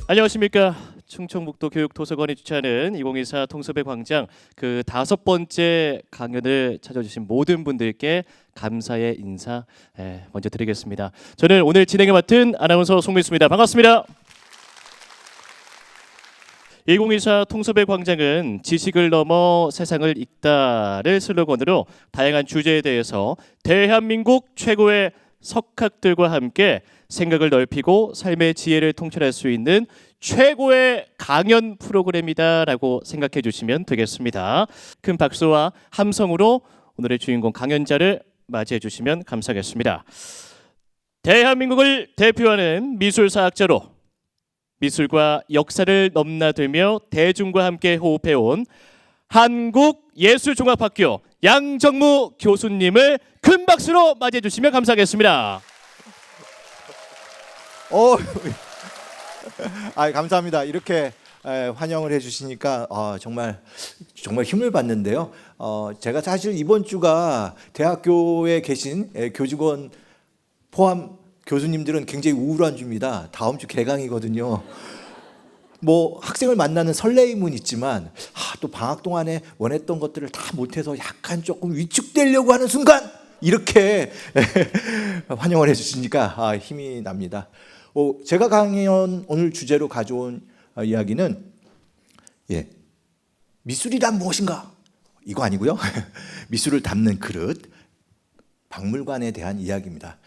안녕하십니까. 충청북도 교육도서관이 주최하는 2024 통섭의 광장 그 5번째 강연을 찾아주신 모든 분들께 감사의 인사 먼저 드리겠습니다. 저는 오늘 진행을 맡은 아나운서 송민수입니다. 반갑습니다. 2024 통섭의 광장은 지식을 넘어 세상을 읽다를 슬로건으로 다양한 주제에 대해서 대한민국 최고의 석학들과 함께 생각을 넓히고 삶의 지혜를 통찰할 수 있는 최고의 강연 프로그램이다라고 생각해 주시면 되겠습니다. 큰 박수와 함성으로 오늘의 주인공 강연자를 맞이해 주시면 감사하겠습니다. 대한민국을 대표하는 미술사학자로 미술과 역사를 넘나들며 대중과 함께 호흡해온 한국예술종합학교 양정무 교수님을 큰 박수로 맞이해 주시면 감사하겠습니다. 감사합니다. 이렇게 환영을 해주시니까 정말 힘을 받는데요. 제가 사실 이번 주가 대학교에 계신 교직원 포함 교수님들은 굉장히 우울한 주입니다. 다음 주 개강이거든요. 뭐 학생을 만나는 설레임은 있지만 또 방학 동안에 원했던 것들을 다 못해서 약간 조금 위축되려고 하는 순간 이렇게 환영을 해주시니까 힘이 납니다. 제가 강연 오늘 주제로 가져온 이야기는 미술이란 무엇인가? 이거 아니고요. 미술을 담는 그릇, 박물관에 대한 이야기입니다.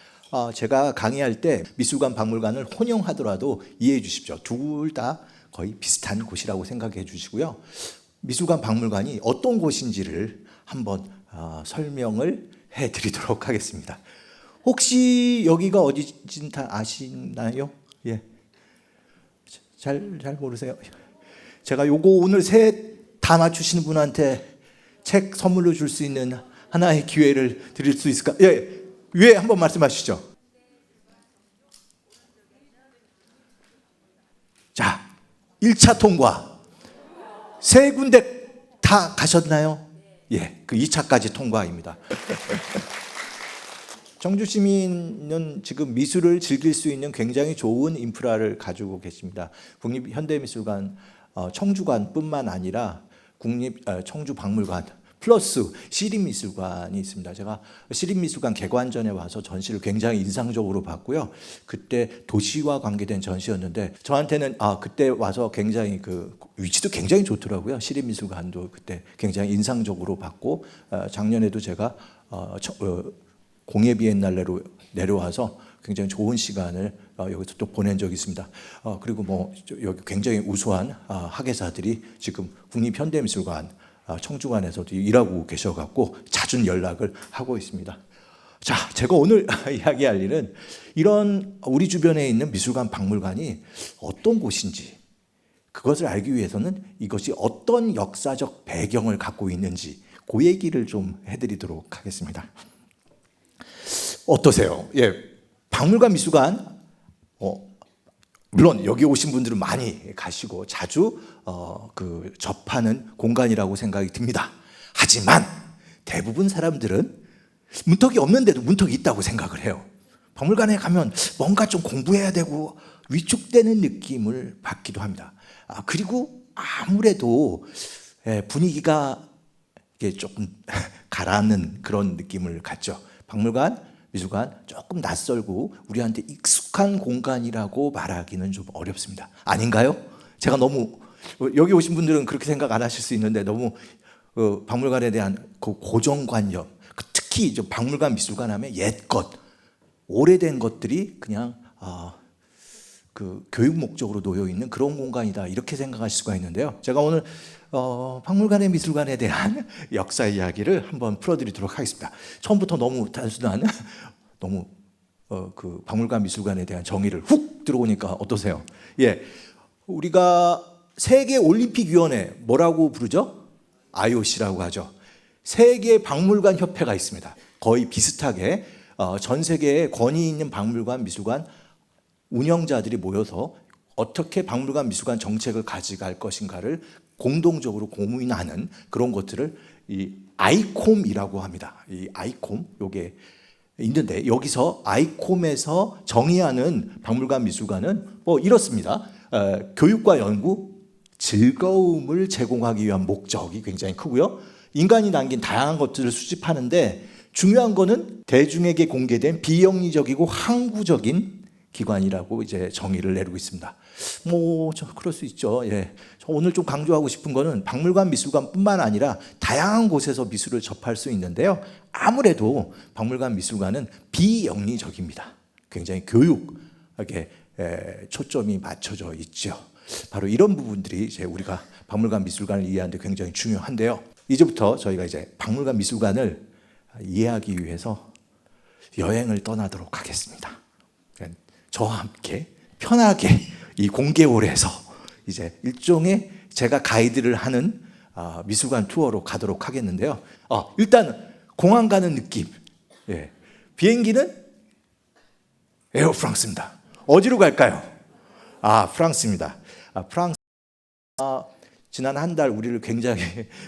제가 강의할 때 미술관, 박물관을 혼용하더라도 이해해 주십시오. 둘 다 거의 비슷한 곳이라고 생각해 주시고요. 미술관, 박물관이 어떤 곳인지를 한번 설명을 해드리도록 하겠습니다. 혹시 여기가 어디인지 다 아시나요? 잘 모르세요? 제가 요거 오늘 셋 다 맞추시는 분한테 책 선물로 줄 수 있는 하나의 기회를 드릴 수 있을까? 왜 한번 말씀하시죠. 자, 1차 통과. 세 군데 다 가셨나요? 그 2차까지 통과입니다. 청주 시민은 지금 미술을 즐길 수 있는 굉장히 좋은 인프라를 가지고 계십니다. 국립현대미술관 청주관뿐만 아니라 국립 청주박물관 플러스 시립미술관이 있습니다. 제가 시립미술관 개관전에 와서 전시를 굉장히 인상적으로 봤고요. 그때 도시와 관계된 전시였는데 저한테는 그때 와서 굉장히 그 위치도 굉장히 좋더라고요. 시립미술관도 그때 굉장히 인상적으로 봤고 작년에도 제가 공예 비엔날레로 내려와서 굉장히 좋은 시간을 여기서 또 보낸 적이 있습니다. 그리고 여기 굉장히 우수한 학예사들이 지금 국립현대미술관 청주관에서도 일하고 계셔갖고 자주 연락을 하고 있습니다. 자, 제가 오늘 이야기할 일은 이런 우리 주변에 있는 미술관, 박물관이 어떤 곳인지 그것을 알기 위해서는 이것이 어떤 역사적 배경을 갖고 있는지 그 얘기를 좀 해드리도록 하겠습니다. 어떠세요? 박물관, 미술관 물론 여기 오신 분들은 많이 가시고 자주 접하는 공간이라고 생각이 듭니다. 하지만 대부분 사람들은 문턱이 없는데도 문턱이 있다고 생각을 해요. 박물관에 가면 뭔가 좀 공부해야 되고 위축되는 느낌을 받기도 합니다. 그리고 아무래도 분위기가 조금 가라앉는 그런 느낌을 갖죠. 박물관, 미술관 조금 낯설고 우리한테 익숙한 공간이라고 말하기는 좀 어렵습니다. 아닌가요? 제가 너무 여기 오신 분들은 그렇게 생각 안 하실 수 있는데 너무 박물관에 대한 그 고정관념, 특히 박물관, 미술관 하면 옛것, 오래된 것들이 그냥 그 교육 목적으로 놓여 있는 그런 공간이다 이렇게 생각하실 수가 있는데요. 제가 오늘 박물관의 미술관에 대한 역사 이야기를 한번 풀어드리도록 하겠습니다. 처음부터 너무 단순한 너무 그 박물관 미술관에 대한 정의를 훅 들어오니까 어떠세요? 우리가 세계 올림픽 위원회 뭐라고 부르죠? IOC라고 하죠. 세계 박물관 협회가 있습니다. 거의 비슷하게 전 세계에 권위 있는 박물관, 미술관 운영자들이 모여서 어떻게 박물관, 미술관 정책을 가져갈 것인가를 공동적으로 고민하는 그런 것들을 이 아이콤이라고 합니다. 이 아이콤 요게 있는데 여기서 아이콤에서 정의하는 박물관, 미술관은 뭐 이렇습니다. 교육과 연구, 즐거움을 제공하기 위한 목적이 굉장히 크고요. 인간이 남긴 다양한 것들을 수집하는데 중요한 거는 대중에게 공개된 비영리적이고 항구적인 기관이라고 이제 정의를 내리고 있습니다. 그럴 수 있죠. 예. 저 오늘 좀 강조하고 싶은 거는 박물관, 미술관뿐만 아니라 다양한 곳에서 미술을 접할 수 있는데요. 아무래도 박물관, 미술관은 비영리적입니다. 굉장히 교육에 초점이 맞춰져 있죠. 바로 이런 부분들이 이제 우리가 박물관, 미술관을 이해하는 데 굉장히 중요한데요. 이제부터 저희가 이제 박물관, 미술관을 이해하기 위해서 여행을 떠나도록 하겠습니다. 저와 함께 편하게 이 공개홀에서 이제 일종의 제가 가이드를 하는 미술관 투어로 가도록 하겠는데요. 일단 공항 가는 느낌. 예. 비행기는 에어프랑스입니다. 어디로 갈까요? 프랑스입니다. 프랑스. 지난 한 달 우리를 굉장히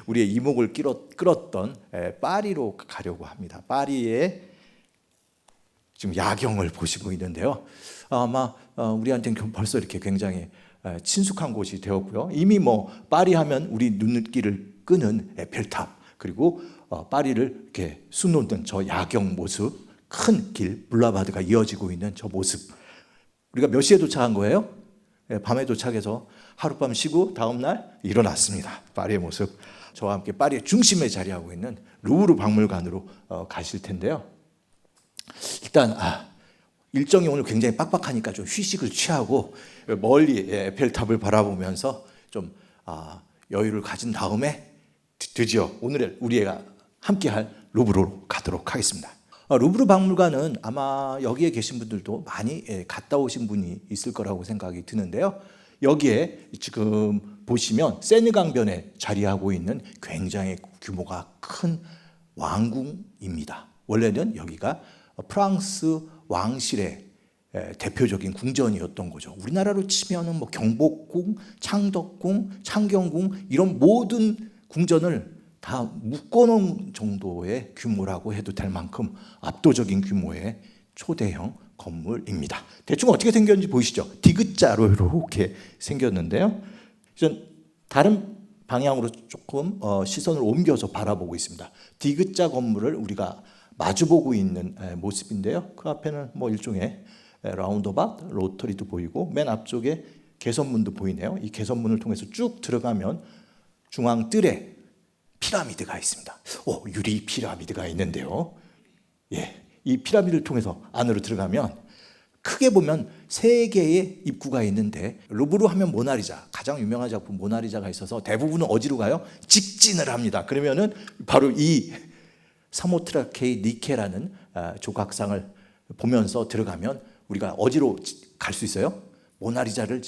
우리의 이목을 끌었던 파리로 가려고 합니다. 파리에 지금 야경을 보시고 있는데요. 아마 우리한테는 벌써 이렇게 굉장히 친숙한 곳이 되었고요. 이미 파리 하면 우리 눈길을 끄는 에펠탑, 그리고 파리를 이렇게 수놓는 저 야경 모습, 큰 길 블라바드가 이어지고 있는 저 모습. 우리가 몇 시에 도착한 거예요? 밤에 도착해서 하룻밤 쉬고 다음날 일어났습니다. 파리의 모습. 저와 함께 파리의 중심에 자리하고 있는 루브르 박물관으로 가실 텐데요. 일단 일정이 오늘 굉장히 빡빡하니까 좀 휴식을 취하고 멀리 에펠탑을 바라보면서 좀 여유를 가진 다음에 드디어 오늘 우리가 함께할 루브르로 가도록 하겠습니다. 루브르 박물관은 아마 여기에 계신 분들도 많이 갔다 오신 분이 있을 거라고 생각이 드는데요. 여기에 지금 보시면 세느강변에 자리하고 있는 굉장히 규모가 큰 왕궁입니다. 원래는 여기가 프랑스 왕실의 대표적인 궁전이었던 거죠. 우리나라로 치면은 경복궁, 창덕궁, 창경궁 이런 모든 궁전을 다 묶어놓은 정도의 규모라고 해도 될 만큼 압도적인 규모의 초대형 건물입니다. 대충 어떻게 생겼는지 보이시죠? 디귿자로 이렇게 생겼는데요. 다른 방향으로 조금 시선을 옮겨서 바라보고 있습니다. 디귿자 건물을 우리가 마주보고 있는 모습인데요. 그 앞에는 일종의 라운드바트, 로터리도 보이고 맨 앞쪽에 개선문도 보이네요. 이 개선문을 통해서 쭉 들어가면 중앙 뜰에 피라미드가 있습니다. 유리 피라미드가 있는데요. 이 피라미드를 통해서 안으로 들어가면 크게 보면 세 개의 입구가 있는데 루브르 하면 모나리자, 가장 유명한 작품 모나리자가 있어서 대부분은 어디로 가요? 직진을 합니다. 그러면은 바로 이 사모트라케이 니케라는 조각상을 보면서 들어가면 우리가 어디로 갈 수 있어요? 모나리자를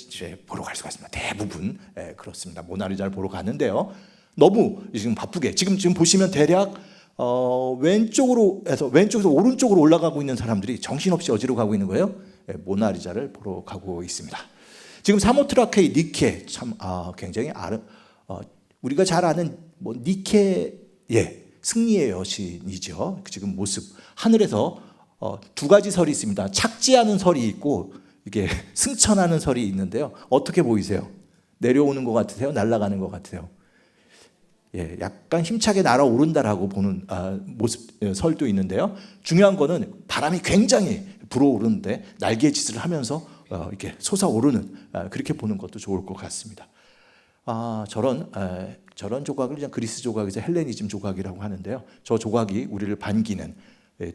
보러 갈 수가 있습니다. 대부분 그렇습니다. 모나리자를 보러 가는데요. 너무 지금 바쁘게 지금 보시면 대략 왼쪽에서 오른쪽으로 올라가고 있는 사람들이 정신없이 어디로 가고 있는 거예요? 모나리자를 보러 가고 있습니다. 지금 사모트라케이 니케 참 굉장히 우리가 잘 아는 니케의 승리의 여신이죠. 지금 모습 하늘에서 두 가지 설이 있습니다. 착지하는 설이 있고 이게 승천하는 설이 있는데요. 어떻게 보이세요? 내려오는 것 같으세요? 날아가는 것 같으세요? 약간 힘차게 날아오른다라고 보는 모습 설도 있는데요. 중요한 거는 바람이 굉장히 불어오르는데 날개짓을 하면서 이렇게 솟아오르는 그렇게 보는 것도 좋을 것 같습니다. 저런 조각을 그냥 그리스 조각에서 헬레니즘 조각이라고 하는데요. 저 조각이 우리를 반기는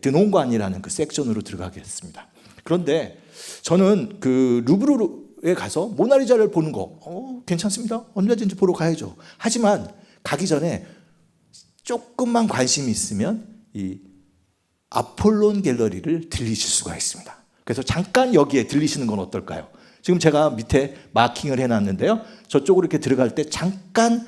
드논관이라는 그 섹션으로 들어가겠습니다. 그런데 저는 그 루브르에 가서 모나리자를 보는 거 괜찮습니다. 언제든지 보러 가야죠. 하지만 가기 전에 조금만 관심이 있으면 이 아폴론 갤러리를 들리실 수가 있습니다. 그래서 잠깐 여기에 들리시는 건 어떨까요? 지금 제가 밑에 마킹을 해놨는데요. 저쪽으로 이렇게 들어갈 때 잠깐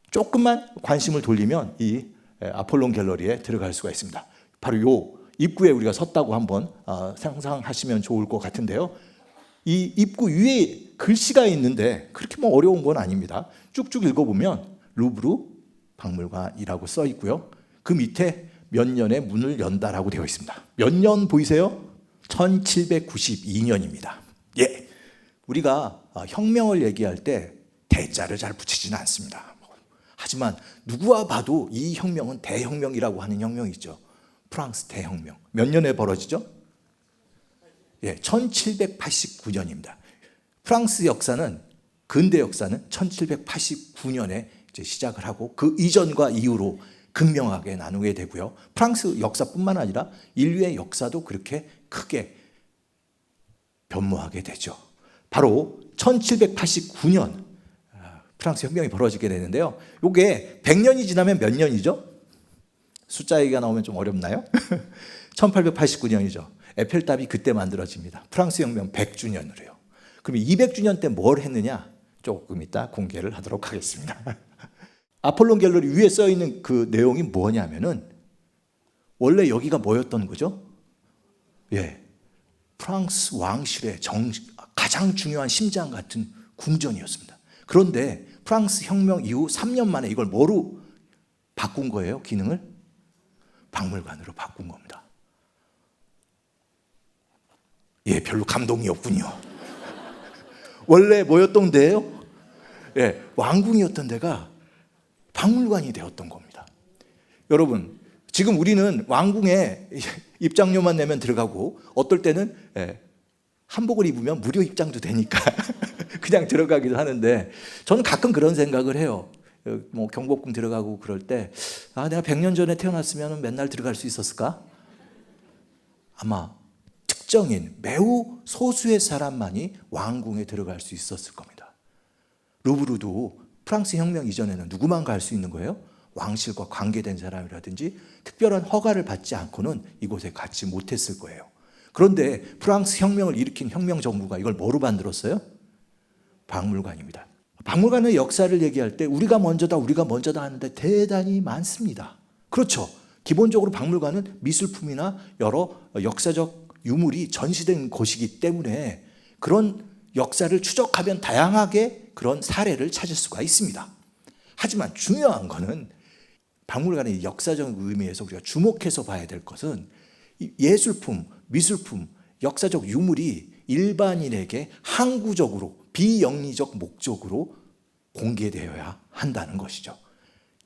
조금만 관심을 돌리면 이 아폴론 갤러리에 들어갈 수가 있습니다. 바로 요 입구에 우리가 섰다고 한번 상상하시면 좋을 것 같은데요. 이 입구 위에 글씨가 있는데 그렇게 어려운 건 아닙니다. 쭉쭉 읽어보면 루브르 박물관이라고 써 있고요. 그 밑에 몇 년에 문을 연다라고 되어 있습니다. 몇 년 보이세요? 1792년입니다. 우리가 혁명을 얘기할 때 대자를 잘 붙이지는 않습니다. 하지만 누구와 봐도 이 혁명은 대혁명이라고 하는 혁명이죠. 프랑스 대혁명. 몇 년에 벌어지죠? 예, 1789년입니다. 프랑스 역사는, 근대 역사는 1789년에 이제 시작을 하고 그 이전과 이후로 극명하게 나누게 되고요. 프랑스 역사뿐만 아니라 인류의 역사도 그렇게 크게 변모하게 되죠. 바로 1789년 프랑스 혁명이 벌어지게 되는데요. 이게 100년이 지나면 몇 년이죠? 숫자 얘기가 나오면 좀 어렵나요? 1889년이죠. 에펠탑이 그때 만들어집니다. 프랑스 혁명 100주년으로요. 그럼 200주년 때 뭘 했느냐? 조금 이따 공개를 하도록 하겠습니다. 아폴론 갤러리 위에 써 있는 그 내용이 뭐냐면은 원래 여기가 뭐였던 거죠? 예, 프랑스 왕실의 가장 중요한 심장 같은 궁전이었습니다. 그런데 프랑스 혁명 이후 3년 만에 이걸 뭐로 바꾼 거예요? 기능을? 박물관으로 바꾼 겁니다. 예, 별로 감동이 없군요. 원래 뭐였던 데예요? 예, 왕궁이었던 데가 박물관이 되었던 겁니다. 여러분, 지금 우리는 왕궁에 입장료만 내면 들어가고 어떨 때는 한복을 입으면 무료 입장도 되니까 그냥 들어가기도 하는데 저는 가끔 그런 생각을 해요. 뭐 경복궁 들어가고 그럴 때 내가 100년 전에 태어났으면 맨날 들어갈 수 있었을까? 아마 특정인 매우 소수의 사람만이 왕궁에 들어갈 수 있었을 겁니다. 루브르도 프랑스 혁명 이전에는 누구만 갈 수 있는 거예요? 왕실과 관계된 사람이라든지 특별한 허가를 받지 않고는 이곳에 가지 못했을 거예요. 그런데 프랑스 혁명을 일으킨 혁명 정부가 이걸 뭐로 만들었어요? 박물관입니다. 박물관의 역사를 얘기할 때 우리가 먼저다 하는데 대단히 많습니다. 그렇죠. 기본적으로 박물관은 미술품이나 여러 역사적 유물이 전시된 곳이기 때문에 그런 역사를 추적하면 다양하게 그런 사례를 찾을 수가 있습니다. 하지만 중요한 것은 박물관의 역사적 의미에서 우리가 주목해서 봐야 될 것은 예술품, 미술품, 역사적 유물이 일반인에게 항구적으로 비영리적 목적으로 공개되어야 한다는 것이죠.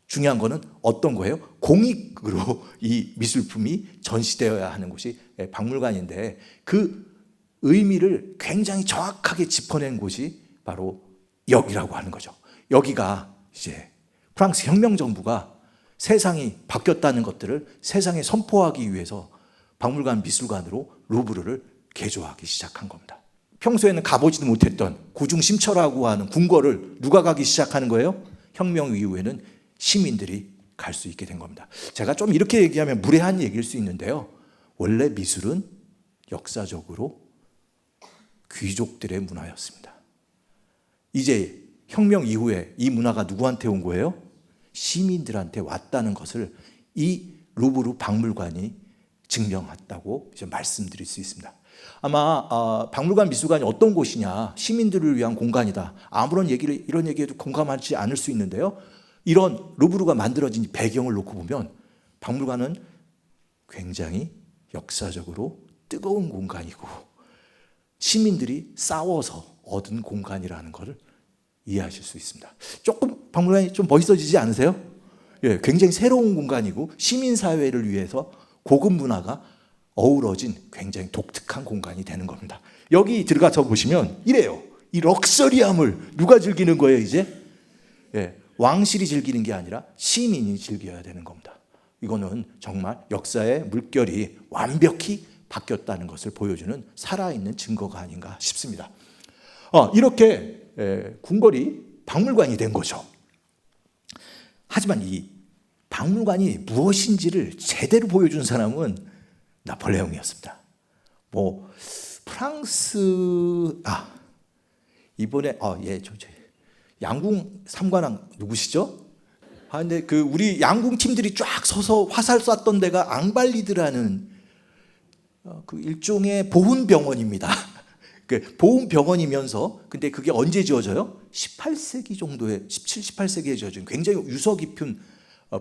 중요한 것은 어떤 거예요? 공익으로 이 미술품이 전시되어야 하는 곳이 박물관인데 그 의미를 굉장히 정확하게 짚어낸 곳이 바로 여기라고 하는 거죠. 여기가 이제 프랑스 혁명 정부가 세상이 바뀌었다는 것들을 세상에 선포하기 위해서 박물관 미술관으로 루브르를 개조하기 시작한 겁니다. 평소에는 가보지도 못했던 구중심처라고 하는 궁궐을 누가 가기 시작하는 거예요? 혁명 이후에는 시민들이 갈 수 있게 된 겁니다. 제가 좀 이렇게 얘기하면 무례한 얘기일 수 있는데요. 원래 미술은 역사적으로 귀족들의 문화였습니다. 이제 혁명 이후에 이 문화가 누구한테 온 거예요? 시민들한테 왔다는 것을 이 루브르 박물관이 증명했다고 이제 말씀드릴 수 있습니다. 아마 박물관 미술관이 어떤 곳이냐, 시민들을 위한 공간이다. 아무런 이런 얘기에도 공감하지 않을 수 있는데요. 이런 루브르가 만들어진 배경을 놓고 보면 박물관은 굉장히 역사적으로 뜨거운 공간이고 시민들이 싸워서 얻은 공간이라는 것을 이해하실 수 있습니다. 조금 박물관이 좀 멋있어지지 않으세요? 예, 굉장히 새로운 공간이고 시민사회를 위해서 고급 문화가 어우러진 굉장히 독특한 공간이 되는 겁니다. 여기 들어가서 보시면 이래요. 이 럭셔리함을 누가 즐기는 거예요, 이제? 예, 왕실이 즐기는 게 아니라 시민이 즐겨야 되는 겁니다. 이거는 정말 역사의 물결이 완벽히 바뀌었다는 것을 보여주는 살아있는 증거가 아닌가 싶습니다. 이렇게 궁궐이 박물관이 된 거죠. 하지만 이 박물관이 무엇인지를 제대로 보여준 사람은 나폴레옹이었습니다. 뭐 프랑스 이번에 양궁 삼관왕 누구시죠? 근데 그 우리 양궁 팀들이 쫙 서서 화살 쐈던 데가 앙발리드라는 그 일종의 보훈병원입니다. 그 보훈병원이면서 근데 그게 언제 지어져요? 18세기 정도에 17, 18세기에 지어진 굉장히 유서 깊은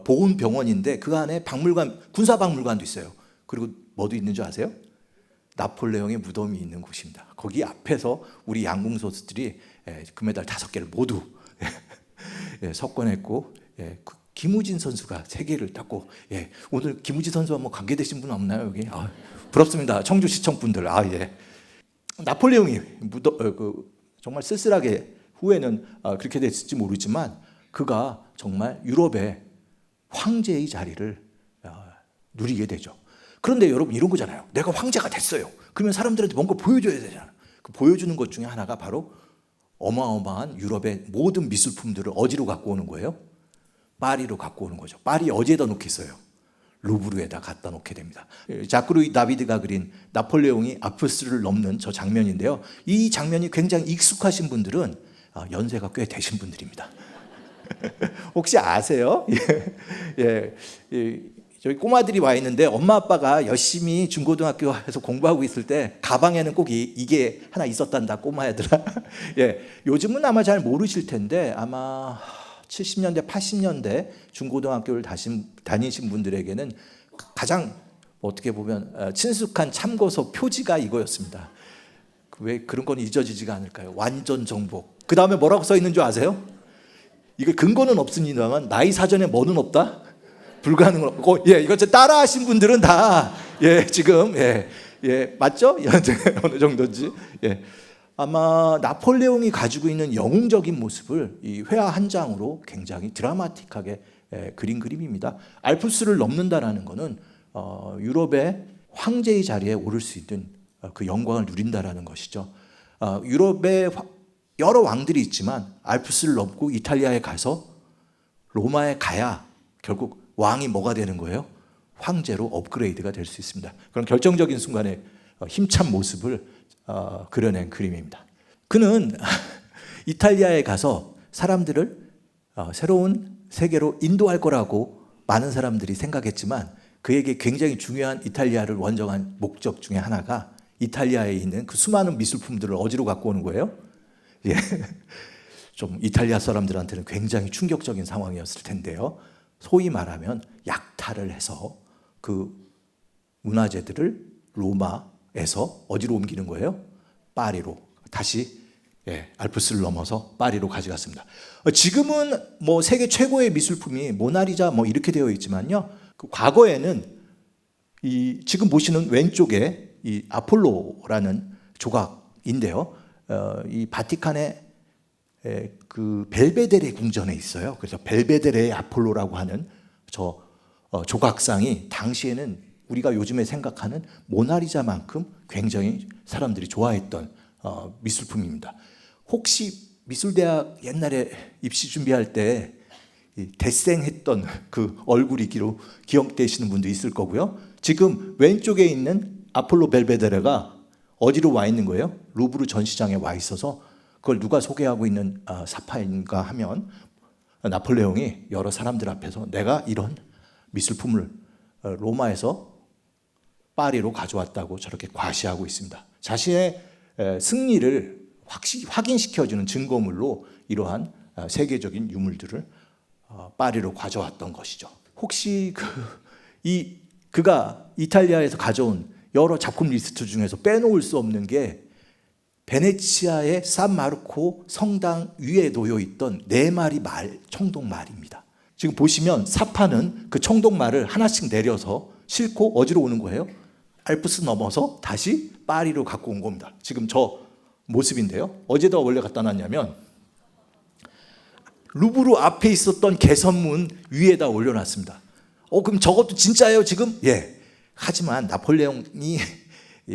보훈병원인데 그 안에 박물관, 군사박물관도 있어요. 그리고 뭐도 있는 줄 아세요? 나폴레옹의 무덤이 있는 곳입니다. 거기 앞에서 우리 양궁 선수들이 금메달 5개를 모두 석권했고, 그 김우진 선수가 3개를 땄고, 오늘 김우진 선수와 뭐 관계되신 분 없나요 여기? 부럽습니다. 청주 시청 분들. 나폴레옹이 정말 쓸쓸하게 후에는 그렇게 됐을지 모르지만 그가 정말 유럽의 황제의 자리를 누리게 되죠. 그런데 여러분 이런 거잖아요. 내가 황제가 됐어요. 그러면 사람들한테 뭔가 보여줘야 되잖아. 그 보여주는 것 중에 하나가 바로 어마어마한 유럽의 모든 미술품들을 어디로 갖고 오는 거예요? 파리로 갖고 오는 거죠. 파리 어디에다 놓겠어요? 루브르에다 갖다 놓게 됩니다. 자크루이 다비드가 그린 나폴레옹이 아프스를 넘는 저 장면인데요. 이 장면이 굉장히 익숙하신 분들은 연세가 꽤 되신 분들입니다. 혹시 아세요? 저희 꼬마들이 와 있는데 엄마 아빠가 열심히 중고등학교에서 공부하고 있을 때 가방에는 꼭 이게 하나 있었단다 꼬마애들아. 요즘은 아마 잘 모르실 텐데 아마 70년대 80년대 중고등학교를 다니신 분들에게는 가장 어떻게 보면 친숙한 참고서 표지가 이거였습니다. 왜 그런 건 잊어지지가 않을까요? 완전 정복. 그 다음에 뭐라고 써 있는 줄 아세요? 이게 근거는 없습니다만 나이 사전에 뭐는 없다? 불가능은 없고, 이거 따라하신 분들은 다 지금 맞죠? 어느 정도인지. 아마 나폴레옹이 가지고 있는 영웅적인 모습을 이 회화 한 장으로 굉장히 드라마틱하게 그린 그림입니다. 알프스를 넘는다라는 것은 유럽의 황제의 자리에 오를 수 있는 그 영광을 누린다라는 것이죠. 유럽에 여러 왕들이 있지만 알프스를 넘고 이탈리아에 가서 로마에 가야 결국 왕이 뭐가 되는 거예요? 황제로 업그레이드가 될 수 있습니다. 그런 결정적인 순간에 힘찬 모습을 그려낸 그림입니다. 그는 이탈리아에 가서 사람들을 새로운 세계로 인도할 거라고 많은 사람들이 생각했지만 그에게 굉장히 중요한 이탈리아를 원정한 목적 중에 하나가 이탈리아에 있는 그 수많은 미술품들을 어디로 갖고 오는 거예요? 좀 이탈리아 사람들한테는 굉장히 충격적인 상황이었을 텐데요. 소위 말하면 약탈을 해서 그 문화재들을 로마에서 어디로 옮기는 거예요? 파리로 다시 알프스를 넘어서 파리로 가져갔습니다. 지금은 뭐 세계 최고의 미술품이 모나리자 뭐 이렇게 되어 있지만요. 그 과거에는 이 지금 보시는 왼쪽에 이 아폴로라는 조각인데요. 이 바티칸의 그 벨베데레 궁전에 있어요. 그래서 벨베데레의 아폴로라고 하는 저 조각상이 당시에는 우리가 요즘에 생각하는 모나리자만큼 굉장히 사람들이 좋아했던 미술품입니다. 혹시 미술대학 옛날에 입시 준비할 때 대생했던 그 얼굴이 기억되시는 분도 있을 거고요. 지금 왼쪽에 있는 아폴로 벨베데레가 어디로 와 있는 거예요? 루브르 전시장에 와 있어서 그걸 누가 소개하고 있는 사파인가 하면 나폴레옹이 여러 사람들 앞에서 내가 이런 미술품을 로마에서 파리로 가져왔다고 저렇게 과시하고 있습니다. 자신의 승리를 확인시켜주는 증거물로 이러한 세계적인 유물들을 파리로 가져왔던 것이죠. 혹시 그가 이탈리아에서 가져온 여러 작품 리스트 중에서 빼놓을 수 없는 게 베네치아의 산마르코 성당 위에 놓여 있던 4마리 청동말입니다. 지금 보시면 사파는 그 청동말을 하나씩 내려서 싣고 어디로 오는 거예요? 알프스 넘어서 다시 파리로 갖고 온 겁니다. 지금 저 모습인데요. 어제다 원래 갖다 놨냐면 루브르 앞에 있었던 개선문 위에다 올려놨습니다. 그럼 저것도 진짜예요 지금? 하지만 나폴레옹이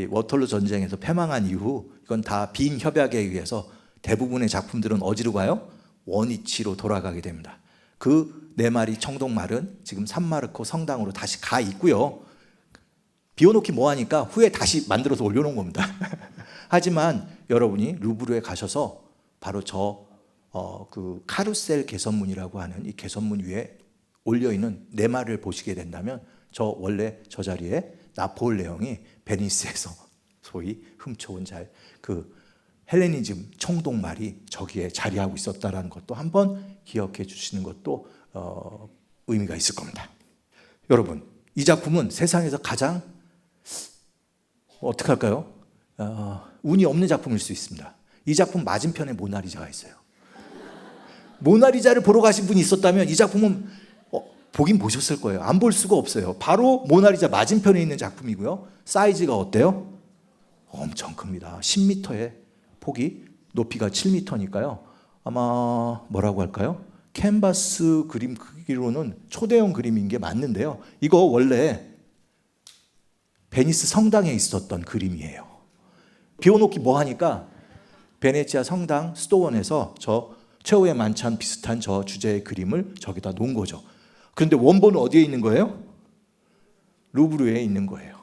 워털루 전쟁에서 패망한 이후 이건 다 빈 협약에 의해서 대부분의 작품들은 어디로 가요? 원위치로 돌아가게 됩니다. 그 4마리 청동말은 지금 산마르코 성당으로 다시 가 있고요. 비워놓기 뭐하니까 후에 다시 만들어서 올려놓은 겁니다. 하지만 여러분이 루브르에 가셔서 바로 그 카루셀 개선문이라고 하는 이 개선문 위에 올려있는 4마리를 보시게 된다면 원래 저 자리에 나폴레옹이 베니스에서 소위 훔쳐온 그 헬레니즘 청동말이 저기에 자리하고 있었다는 것도 한번 기억해 주시는 것도 의미가 있을 겁니다. 여러분, 이 작품은 세상에서 가장 어떻게 할까요? 운이 없는 작품일 수 있습니다. 이 작품 맞은편에 모나리자가 있어요. 모나리자를 보러 가신 분이 있었다면 이 작품은 보긴 보셨을 거예요. 안 볼 수가 없어요. 바로 모나리자 맞은편에 있는 작품이고요. 사이즈가 어때요? 엄청 큽니다. 10m의 폭이, 높이가 7m니까요. 아마 뭐라고 할까요? 캔버스 그림 크기로는 초대형 그림인 게 맞는데요. 이거 원래 베니스 성당에 있었던 그림이에요. 비워놓기 뭐하니까 베네치아 성당 수도원에서 저 최후의 만찬 비슷한 저 주제의 그림을 저기다 놓은 거죠. 그런데 원본은 어디에 있는 거예요? 루브르에 있는 거예요.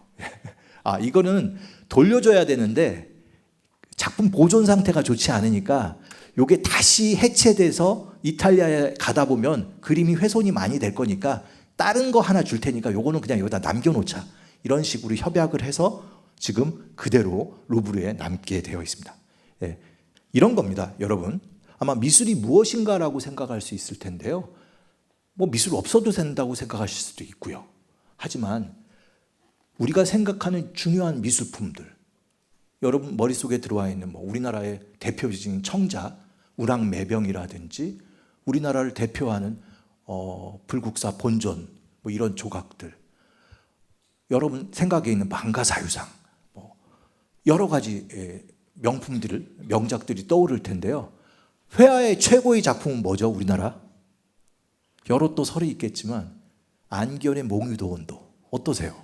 이거는 돌려줘야 되는데 작품 보존 상태가 좋지 않으니까 이게 다시 해체돼서 이탈리아에 가다 보면 그림이 훼손이 많이 될 거니까 다른 거 하나 줄 테니까 요거는 그냥 여기다 남겨놓자. 이런 식으로 협약을 해서 지금 그대로 루브르에 남게 되어 있습니다. 예, 이런 겁니다, 여러분. 아마 미술이 무엇인가라고 생각할 수 있을 텐데요. 뭐 미술 없어도 된다고 생각하실 수도 있고요. 하지만 우리가 생각하는 중요한 미술품들, 여러분 머릿속에 들어와 있는 우리나라의 대표적인 청자, 우랑매병이라든지 우리나라를 대표하는 불국사 본전 이런 조각들, 여러분 생각에 있는 망가사유상, 여러 가지 명품들을, 명작들이 떠오를 텐데요. 회화의 최고의 작품은 뭐죠? 우리나라? 여러 또 설이 있겠지만 안견의 몽유도원도 어떠세요?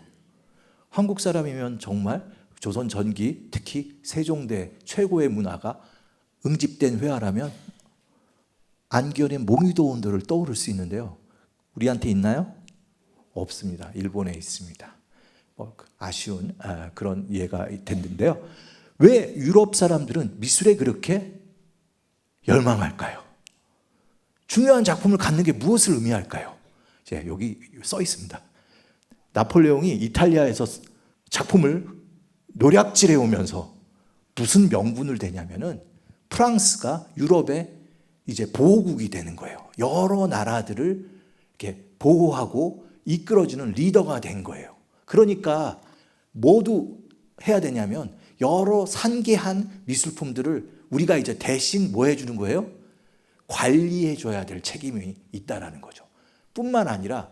한국 사람이면 정말 조선 전기, 특히 세종대 최고의 문화가 응집된 회화라면 안견의 몽유도원도를 떠오를 수 있는데요. 우리한테 있나요? 없습니다. 일본에 있습니다. 아쉬운 그런 이해가 됐는데요. 왜 유럽 사람들은 미술에 그렇게 열망할까요? 중요한 작품을 갖는 게 무엇을 의미할까요? 여기 써 있습니다. 나폴레옹이 이탈리아에서 작품을 노략질해 오면서 무슨 명분을 대냐면은 프랑스가 유럽의 이제 보호국이 되는 거예요. 여러 나라들을 이렇게 보호하고 이끌어주는 리더가 된 거예요. 그러니까 모두 해야 되냐면 여러 산계한 미술품들을 우리가 이제 대신 뭐 해주는 거예요? 관리해줘야 될 책임이 있다라는 거죠. 뿐만 아니라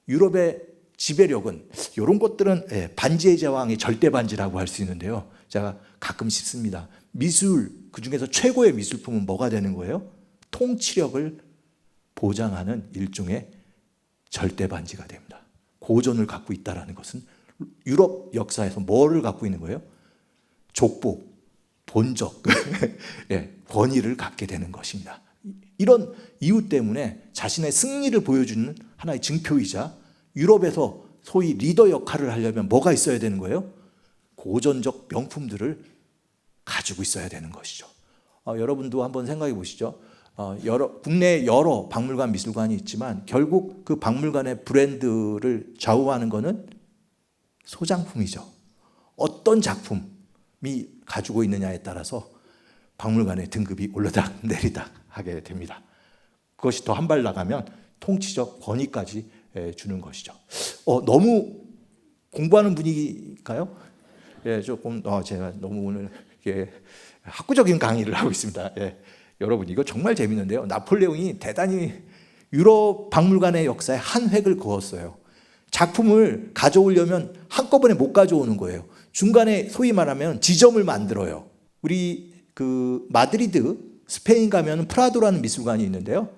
유럽의 지배력은 이런 것들은 반지의 제왕의 절대 반지라고 할 수 있는데요. 제가 가끔 싶습니다. 미술, 그중에서 최고의 미술품은 뭐가 되는 거예요? 통치력을 보장하는 일종의 절대 반지가 됩니다. 고전을 갖고 있다는 것은 유럽 역사에서 뭐를 갖고 있는 거예요? 족보, 본적, 권위를 갖게 되는 것입니다. 이런 이유 때문에 자신의 승리를 보여주는 하나의 증표이자 유럽에서 소위 리더 역할을 하려면 뭐가 있어야 되는 거예요? 고전적 명품들을 가지고 있어야 되는 것이죠. 여러분도 한번 생각해 보시죠. 국내 여러 박물관, 미술관이 있지만 결국 그 박물관의 브랜드를 좌우하는 것은 소장품이죠. 어떤 작품이 가지고 있느냐에 따라서 박물관의 등급이 올라닥 내리닥 하게 됩니다. 그것이 더 한 발 나가면 통치적 권위까지 주는 것이죠. 너무 공부하는 분위기일까요? 조금 제가 너무 오늘 학구적인 강의를 하고 있습니다. 여러분 이거 정말 재밌는데요. 나폴레옹이 대단히 유럽 박물관의 역사에 한 획을 그었어요. 작품을 가져오려면 한꺼번에 못 가져오는 거예요. 중간에 소위 말하면 지점을 만들어요. 우리 마드리드, 스페인 가면 프라도라는 미술관이 있는데요.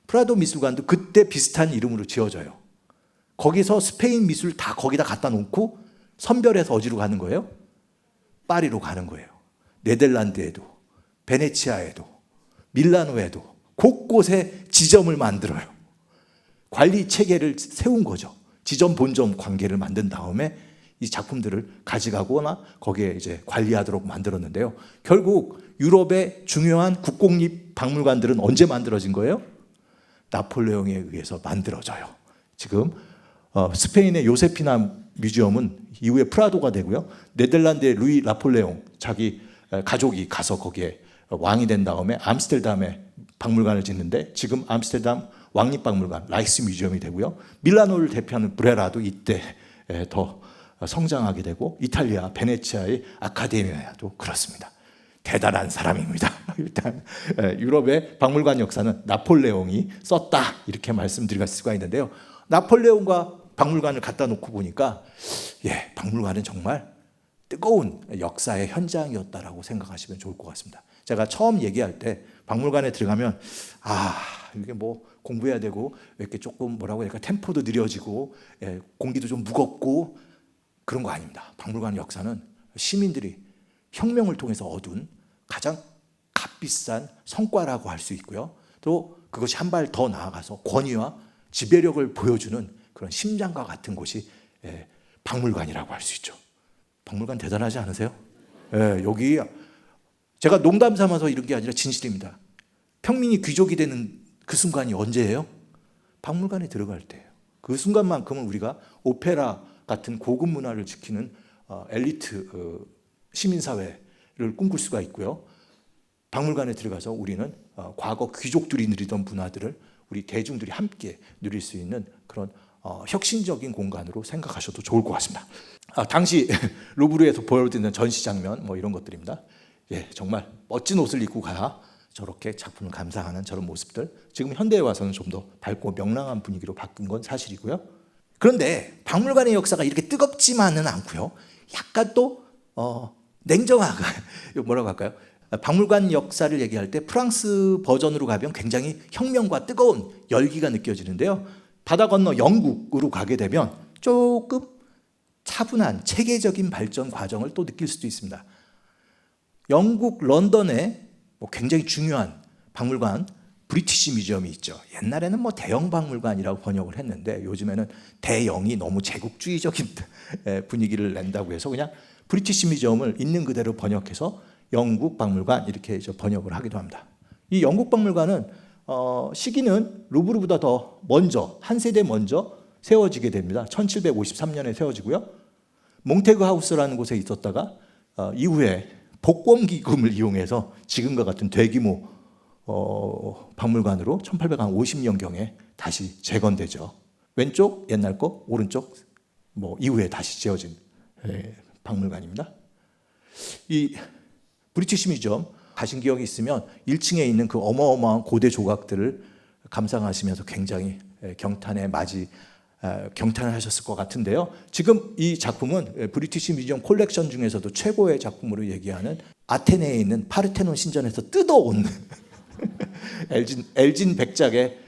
프라도 미술관도 그때 비슷한 이름으로 지어져요. 거기서 스페인 미술 다 거기다 갖다 놓고 선별해서 어디로 가는 거예요? 파리로 가는 거예요. 네덜란드에도, 베네치아에도, 밀라노에도 곳곳에 지점을 만들어요. 관리 체계를 세운 거죠. 지점 본점 관계를 만든 다음에 이 작품들을 가져가거나 거기에 이제 관리하도록 만들었는데요. 결국 유럽의 중요한 국공립 박물관들은 언제 만들어진 거예요? 나폴레옹에 의해서 만들어져요. 지금 스페인의 요세피나 뮤지엄은 이후에 프라도가 되고요. 네덜란드의 루이 나폴레옹 자기 가족이 가서 거기에 왕이 된 다음에 암스테르담에 박물관을 짓는데 지금 암스테르담 왕립박물관 라이스 뮤지엄이 되고요. 밀라노를 대표하는 브레라도 이때 더 성장하게 되고 이탈리아 베네치아의 아카데미아도 그렇습니다. 대단한 사람입니다. 일단 유럽의 박물관 역사는 나폴레옹이 썼다 이렇게 말씀드릴 수가 있는데요. 나폴레옹과 박물관을 갖다 놓고 보니까 박물관은 정말 뜨거운 역사의 현장이었다라고 생각하시면 좋을 것 같습니다. 제가 처음 얘기할 때 박물관에 들어가면 이게 뭐 공부해야 되고 이렇게 조금 뭐라고 해야 될까 템포도 느려지고 공기도 좀 무겁고 그런 거 아닙니다. 박물관 역사는 시민들이 혁명을 통해서 얻은 가장 값비싼 성과라고 할 수 있고요. 또 그것이 한 발 더 나아가서 권위와 지배력을 보여주는 그런 심장과 같은 곳이 박물관이라고 할 수 있죠. 박물관 대단하지 않으세요? 여기 제가 농담 삼아서 이런 게 아니라 진실입니다. 평민이 귀족이 되는 그 순간이 언제예요? 박물관에 들어갈 때예요. 그 순간만큼은 우리가 오페라 같은 고급 문화를 지키는 엘리트 시민사회를 꿈꿀 수가 있고요. 박물관에 들어가서 우리는 과거 귀족들이 누리던 문화들을 우리 대중들이 함께 누릴 수 있는 그런 혁신적인 공간으로 생각하셔도 좋을 것 같습니다. 당시 루브르에서 보여드리는 전시 장면 뭐 이런 것들입니다. 정말 멋진 옷을 입고 가야 저렇게 작품을 감상하는 저런 모습들. 지금 현대에 와서는 좀 더 밝고 명랑한 분위기로 바뀐 건 사실이고요. 그런데 박물관의 역사가 이렇게 뜨겁지만은 않고요. 약간 또 냉정하고 뭐라고 할까요? 박물관 역사를 얘기할 때 프랑스 버전으로 가면 굉장히 혁명과 뜨거운 열기가 느껴지는데요. 바다 건너 영국으로 가게 되면 조금 차분한 체계적인 발전 과정을 또 느낄 수도 있습니다. 영국 런던에 굉장히 중요한 박물관 브리티시 뮤지엄이 있죠. 옛날에는 뭐 대영 박물관이라고 번역을 했는데 요즘에는 대영이 너무 제국주의적인 분위기를 낸다고 해서 그냥 브리티시 뮤지엄을 있는 그대로 번역해서 영국 박물관 이렇게 번역을 하기도 합니다. 이 영국 박물관은 시기는 루브르보다 더 먼저 한 세대 먼저 세워지게 됩니다. 1753년에 세워지고요. 몽테그 하우스라는 곳에 있었다가 이후에 복권 기금을 이용해서 지금과 같은 대규모 박물관으로 1850년경에 다시 재건되죠. 왼쪽 옛날 거, 오른쪽 뭐 이후에 다시 지어진 박물관입니다. 이 브리티시 뮤지엄 가신 기억이 있으면 1층에 있는 그 어마어마한 고대 조각들을 감상하시면서 굉장히 경탄을 하셨을 것 같은데요. 지금 이 작품은 브리티시 뮤지엄 콜렉션 중에서도 최고의 작품으로 얘기하는 아테네에 있는 파르테논 신전에서 뜯어온 엘진 백작의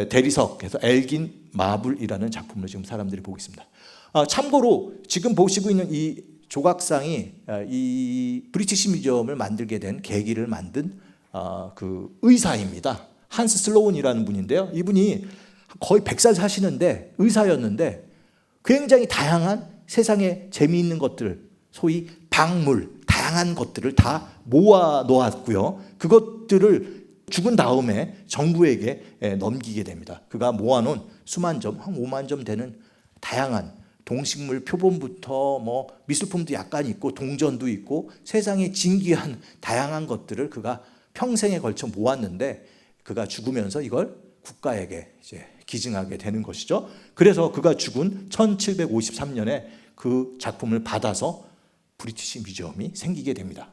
대리석에서 엘긴 마블이라는 작품을 지금 사람들이 보고 있습니다. 참고로 지금 보시고 있는 이 조각상이 이 브리티시 뮤지엄을 만들게 된 계기를 만든 그 의사입니다. 한스 슬로운이라는 분인데요. 이분이 거의 100살 사시는데 의사였는데 굉장히 다양한 세상에 재미있는 것들, 소위 박물, 다양한 것들을 다 모아 놓았고요. 그것들을 죽은 다음에 정부에게 넘기게 됩니다. 그가 모아놓은 수만 점, 한 5만 점 되는 다양한 동식물 표본부터 뭐 미술품도 약간 있고 동전도 있고 세상에 진귀한 다양한 것들을 그가 평생에 걸쳐 모았는데 그가 죽으면서 이걸 국가에게 이제 기증하게 되는 것이죠. 그래서 그가 죽은 1753년에 그 작품을 받아서 브리티시 뮤지엄이 생기게 됩니다.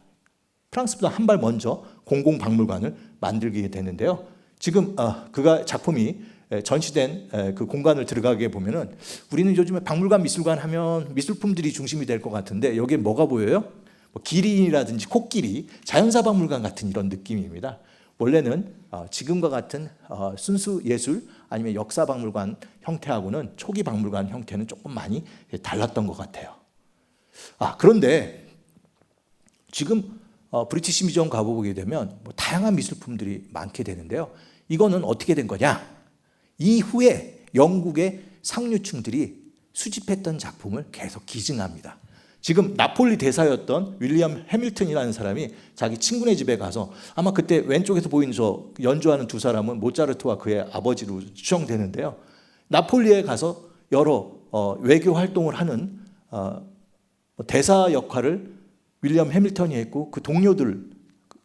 프랑스보다 한 발 먼저 공공박물관을 만들게 되는데요. 지금 그가 작품이 전시된 그 공간을 들어가게 보면은 우리는 요즘에 박물관, 미술관 하면 미술품들이 중심이 될 것 같은데 여기에 뭐가 보여요? 뭐 기린이라든지 코끼리, 자연사 박물관 같은 이런 느낌입니다. 원래는 지금과 같은 순수 예술 아니면 역사 박물관 형태하고는 초기 박물관 형태는 조금 많이 달랐던 것 같아요. 그런데 지금 브리티시 뮤지엄 가보게 되면 뭐 다양한 미술품들이 많게 되는데요. 이거는 어떻게 된 거냐? 이후에 영국의 상류층들이 수집했던 작품을 계속 기증합니다. 지금 나폴리 대사였던 윌리엄 해밀턴이라는 사람이 자기 친구네 집에 가서 아마 그때 왼쪽에서 보이는 저 연주하는 두 사람은 모차르트와 그의 아버지로 추정되는데요. 나폴리에 가서 여러 외교 활동을 하는 대사 역할을 윌리엄 해밀턴이 했고 그 동료들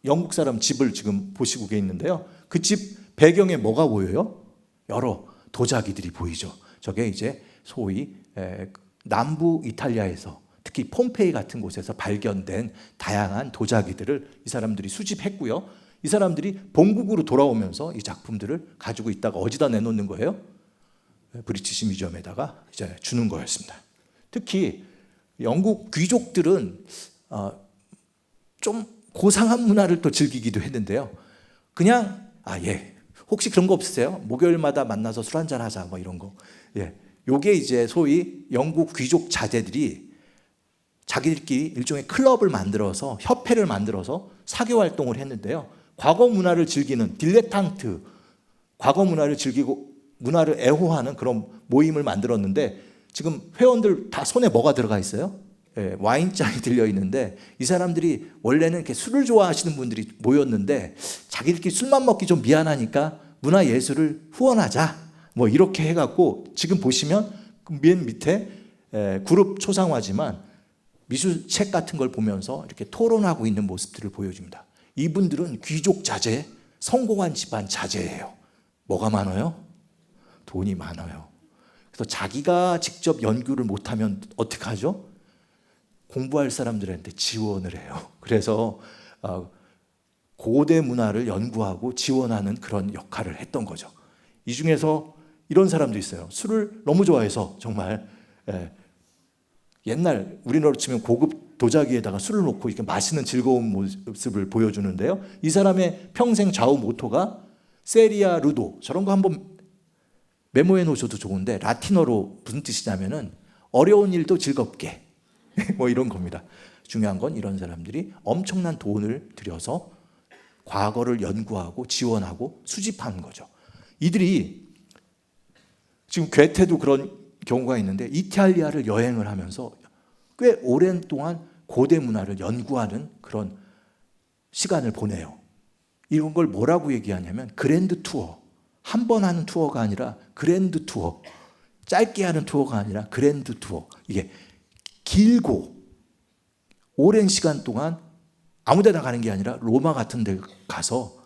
영국 사람 집을 지금 보시고 계시는데요. 그 집 배경에 뭐가 보여요? 여러 도자기들이 보이죠. 저게 이제 소위 남부 이탈리아에서 특히 폼페이 같은 곳에서 발견된 다양한 도자기들을 이 사람들이 수집했고요. 이 사람들이 본국으로 돌아오면서 이 작품들을 가지고 있다가 어디다 내놓는 거예요? 브리티시 뮤지엄에다가 이제 주는 거였습니다. 특히 영국 귀족들은 좀 고상한 문화를 또 즐기기도 했는데요. 그냥 혹시 그런 거 없으세요? 목요일마다 만나서 술 한잔 하자 뭐 이런 거. 요게 이제 소위 영국 귀족 자제들이 자기들끼리 일종의 클럽을 만들어서 협회를 만들어서 사교 활동을 했는데요. 과거 문화를 즐기는 딜레탕트, 과거 문화를 즐기고 문화를 애호하는 그런 모임을 만들었는데 지금 회원들 다 손에 뭐가 들어가 있어요? 와인잔이 들려 있는데 이 사람들이 원래는 이렇게 술을 좋아하시는 분들이 모였는데 자기들끼리 술만 먹기 좀 미안하니까 문화 예술을 후원하자 뭐 이렇게 해갖고 지금 보시면 맨 밑에 그룹 초상화지만 미술책 같은 걸 보면서 이렇게 토론하고 있는 모습들을 보여줍니다. 이분들은 귀족 자제, 성공한 집안 자제예요. 뭐가 많아요? 돈이 많아요. 그래서 자기가 직접 연구를 못하면 어떻게 하죠? 공부할 사람들한테 지원을 해요. 그래서 고대 문화를 연구하고 지원하는 그런 역할을 했던 거죠. 이 중에서 이런 사람도 있어요. 술을 너무 좋아해서 정말 옛날 우리나라로 치면 고급 도자기에다가 술을 놓고 이렇게 마시는 즐거운 모습을 보여주는데요. 이 사람의 평생 좌우 모토가 세리아 루도, 저런 거 한번 메모해 놓으셔도 좋은데 라틴어로 무슨 뜻이냐면은 어려운 일도 즐겁게 뭐 이런 겁니다. 중요한 건 이런 사람들이 엄청난 돈을 들여서 과거를 연구하고 지원하고 수집하는 거죠. 이들이 지금 괴테도 그런 경우가 있는데 이탈리아를 여행을 하면서 꽤 오랜 동안 고대 문화를 연구하는 그런 시간을 보내요. 이런 걸 뭐라고 얘기하냐면 그랜드 투어. 한 번 하는 투어가 아니라 그랜드 투어. 짧게 하는 투어가 아니라 그랜드 투어. 이게 길고 오랜 시간 동안 아무 데나 가는 게 아니라 로마 같은 데 가서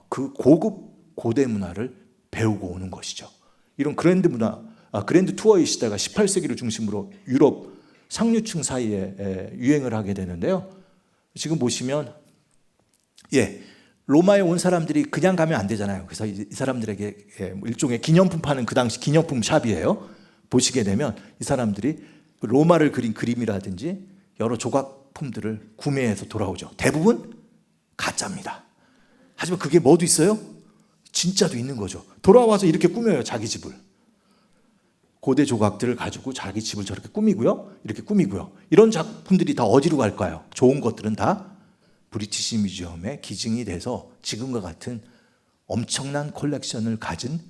그 고급 고대 문화를 배우고 오는 것이죠. 이런 그랜드 투어의 시대가 18세기를 중심으로 유럽 상류층 사이에 유행을 하게 되는데요. 지금 보시면 로마에 온 사람들이 그냥 가면 안 되잖아요. 그래서 이 사람들에게 일종의 기념품 파는 그 당시 기념품 샵이에요. 보시게 되면 이 사람들이 로마를 그린 그림이라든지 여러 조각품들을 구매해서 돌아오죠. 대부분 가짜입니다. 하지만 그게 뭐도 있어요? 진짜도 있는 거죠. 돌아와서 이렇게 꾸며요. 자기 집을. 고대 조각들을 가지고 자기 집을 저렇게 꾸미고요. 이렇게 꾸미고요. 이런 작품들이 다 어디로 갈까요? 좋은 것들은 다 브리티시 뮤지엄에 기증이 돼서 지금과 같은 엄청난 컬렉션을 가진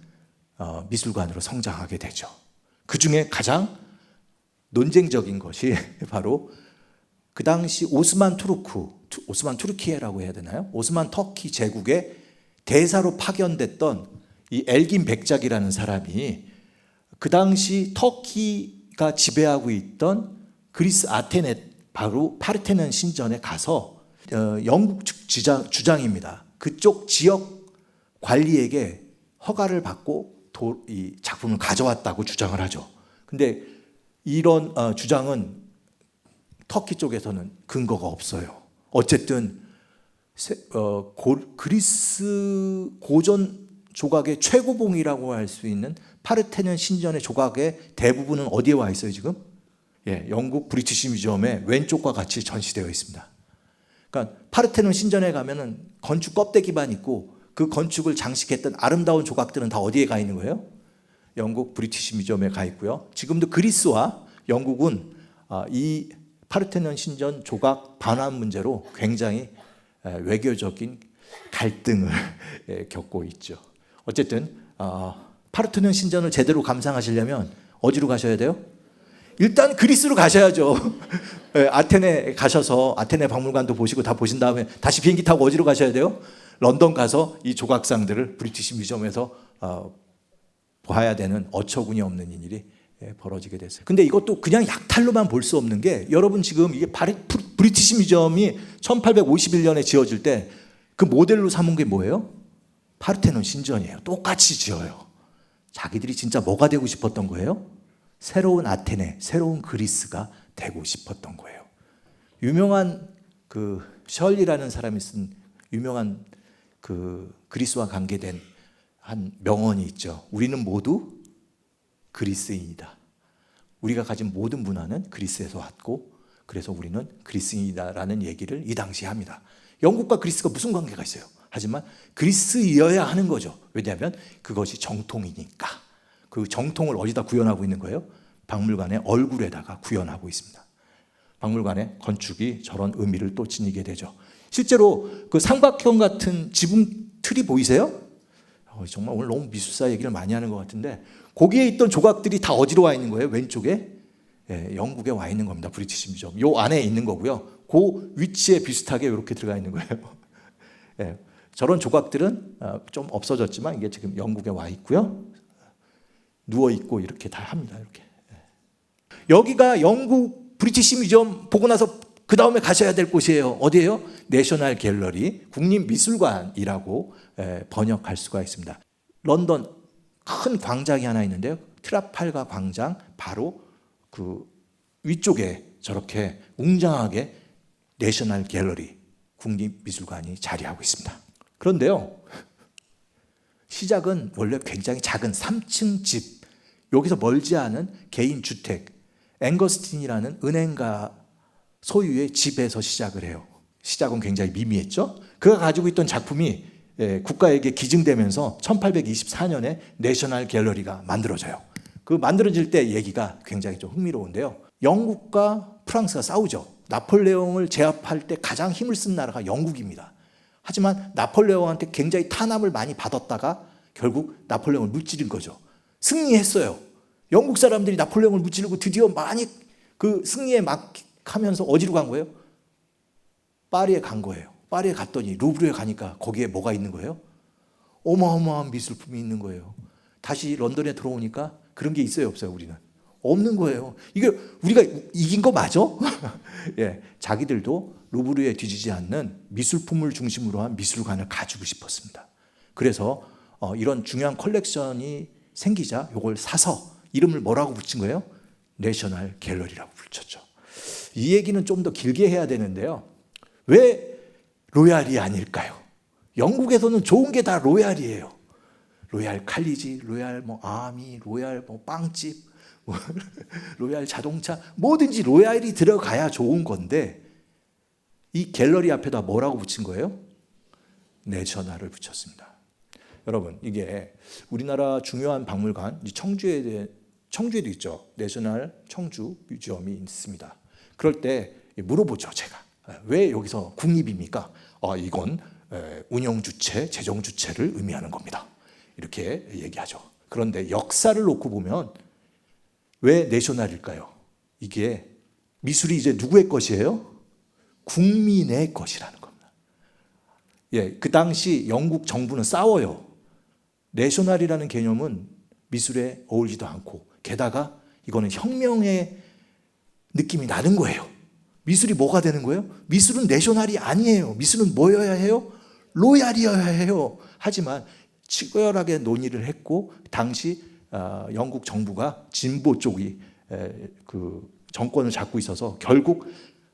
미술관으로 성장하게 되죠. 그 중에 가장 논쟁적인 것이 바로 그 당시 오스만 투르키에라고 해야 되나요? 오스만 터키 제국의 대사로 파견됐던 이 엘긴 백작이라는 사람이 그 당시 터키가 지배하고 있던 그리스 아테네 바로 파르테논 신전에 가서 영국 측 주장입니다. 그쪽 지역 관리에게 허가를 받고 이 작품을 가져왔다고 주장을 하죠. 근데 이런 주장은 터키 쪽에서는 근거가 없어요. 어쨌든 그리스 고전 조각의 최고봉이라고 할 수 있는 파르테논 신전의 조각의 대부분은 어디에 와 있어요 지금? 영국 브리티시 뮤지엄의 왼쪽과 같이 전시되어 있습니다. 그러니까 파르테논 신전에 가면은 건축 껍데기만 있고 그 건축을 장식했던 아름다운 조각들은 다 어디에 가 있는 거예요? 영국 브리티시 뮤지엄에 가 있고요. 지금도 그리스와 영국은 이 파르테논 신전 조각 반환 문제로 굉장히 외교적인 갈등을 겪고 있죠. 어쨌든 파르테논 신전을 제대로 감상하시려면 어디로 가셔야 돼요? 일단 그리스로 가셔야죠. 아테네 가셔서 아테네 박물관도 보시고 다 보신 다음에 다시 비행기 타고 어디로 가셔야 돼요? 런던 가서 이 조각상들을 브리티시 뮤지엄에서 봐야 되는 어처구니 없는 일이 벌어지게 됐어요. 근데 이것도 그냥 약탈로만 볼 수 없는 게 여러분 지금 이게 브리티시 뮤지엄이 1851년에 지어질 때 그 모델로 삼은 게 뭐예요? 파르테논 신전이에요. 똑같이 지어요. 자기들이 진짜 뭐가 되고 싶었던 거예요? 새로운 아테네, 새로운 그리스가 되고 싶었던 거예요. 유명한 그 셜리라는 사람이 쓴 유명한 그 그리스와 관계된 한 명언이 있죠. 우리는 모두 그리스인이다. 우리가 가진 모든 문화는 그리스에서 왔고 그래서 우리는 그리스인이다라는 얘기를 이 당시에 합니다. 영국과 그리스가 무슨 관계가 있어요? 하지만 그리스이어야 하는 거죠. 왜냐하면 그것이 정통이니까. 그 정통을 어디다 구현하고 있는 거예요? 박물관의 얼굴에다가 구현하고 있습니다. 박물관의 건축이 저런 의미를 또 지니게 되죠. 실제로 그 삼각형 같은 지붕 틀이 보이세요? 정말 오늘 너무 미술사 얘기를 많이 하는 것 같은데 거기에 있던 조각들이 다 어디로 와 있는 거예요? 왼쪽에? 예, 영국에 와 있는 겁니다. 브리티시 뮤지엄. 요 안에 있는 거고요. 그 위치에 비슷하게 이렇게 들어가 있는 거예요. 예, 저런 조각들은 좀 없어졌지만 이게 지금 영국에 와 있고요. 누워 있고 이렇게 다 합니다. 이렇게. 여기가 영국 브리티시 뮤지엄 보고 나서 그 다음에 가셔야 될 곳이에요. 어디예요? 내셔널 갤러리, 국립미술관이라고 번역할 수가 있습니다. 런던 큰 광장이 하나 있는데요. 트라팔가 광장 바로 그 위쪽에 저렇게 웅장하게 내셔널 갤러리, 국립미술관이 자리하고 있습니다. 그런데요, 시작은 원래 굉장히 작은 3층 집, 여기서 멀지 않은 개인 주택, 앵거스틴이라는 은행가 소유의 집에서 시작을 해요. 시작은 굉장히 미미했죠. 그가 가지고 있던 작품이 국가에게 기증되면서 1824년에 내셔널 갤러리가 만들어져요. 그 만들어질 때 얘기가 굉장히 좀 흥미로운데요. 영국과 프랑스가 싸우죠. 나폴레옹을 제압할 때 가장 힘을 쓴 나라가 영국입니다. 하지만 나폴레옹한테 굉장히 탄압을 많이 받았다가 결국 나폴레옹을 무찌른 거죠. 승리했어요. 영국 사람들이 나폴레옹을 무찌르고 드디어 많이 그 승리에 막하면서 어디로 간 거예요? 파리에 간 거예요. 파리에 갔더니 루브르에 가니까 거기에 뭐가 있는 거예요? 어마어마한 미술품이 있는 거예요. 다시 런던에 들어오니까 그런 게 있어요, 없어요? 우리는 없는 거예요. 이게 우리가 이긴 거 맞아? 예, 자기들도 루브르에 뒤지지 않는 미술품을 중심으로 한 미술관을 가지고 싶었습니다. 그래서 이런 중요한 컬렉션이 생기자 이걸 사서 이름을 뭐라고 붙인 거예요? 내셔널 갤러리라고 붙였죠. 이 얘기는 좀 더 길게 해야 되는데요. 왜 로얄이 아닐까요? 영국에서는 좋은 게 다 로얄이에요. 로얄 칼리지, 로얄 뭐 아미, 로얄 뭐 빵집, 로얄 자동차, 뭐든지 로얄이 들어가야 좋은 건데 이 갤러리 앞에다 뭐라고 붙인 거예요? 내셔널을 붙였습니다. 여러분, 이게 우리나라 중요한 박물관, 청주에도 있죠. 내셔널 청주 뮤지엄이 있습니다. 그럴 때 물어보죠, 제가. 왜 여기서 국립입니까? 이건 운영 주체, 재정 주체를 의미하는 겁니다. 이렇게 얘기하죠. 그런데 역사를 놓고 보면 왜 내셔널일까요? 이게 미술이 이제 누구의 것이에요? 국민의 것이라는 겁니다. 예, 그 당시 영국 정부는 싸워요. 내셔널이라는 개념은 미술에 어울리지도 않고 게다가 이거는 혁명의 느낌이 나는 거예요. 미술이 뭐가 되는 거예요? 미술은 내셔널이 아니에요. 미술은 뭐여야 해요? 로얄이어야 해요. 하지만 치열하게 논의를 했고 당시 영국 정부가 진보 쪽이 그 정권을 잡고 있어서 결국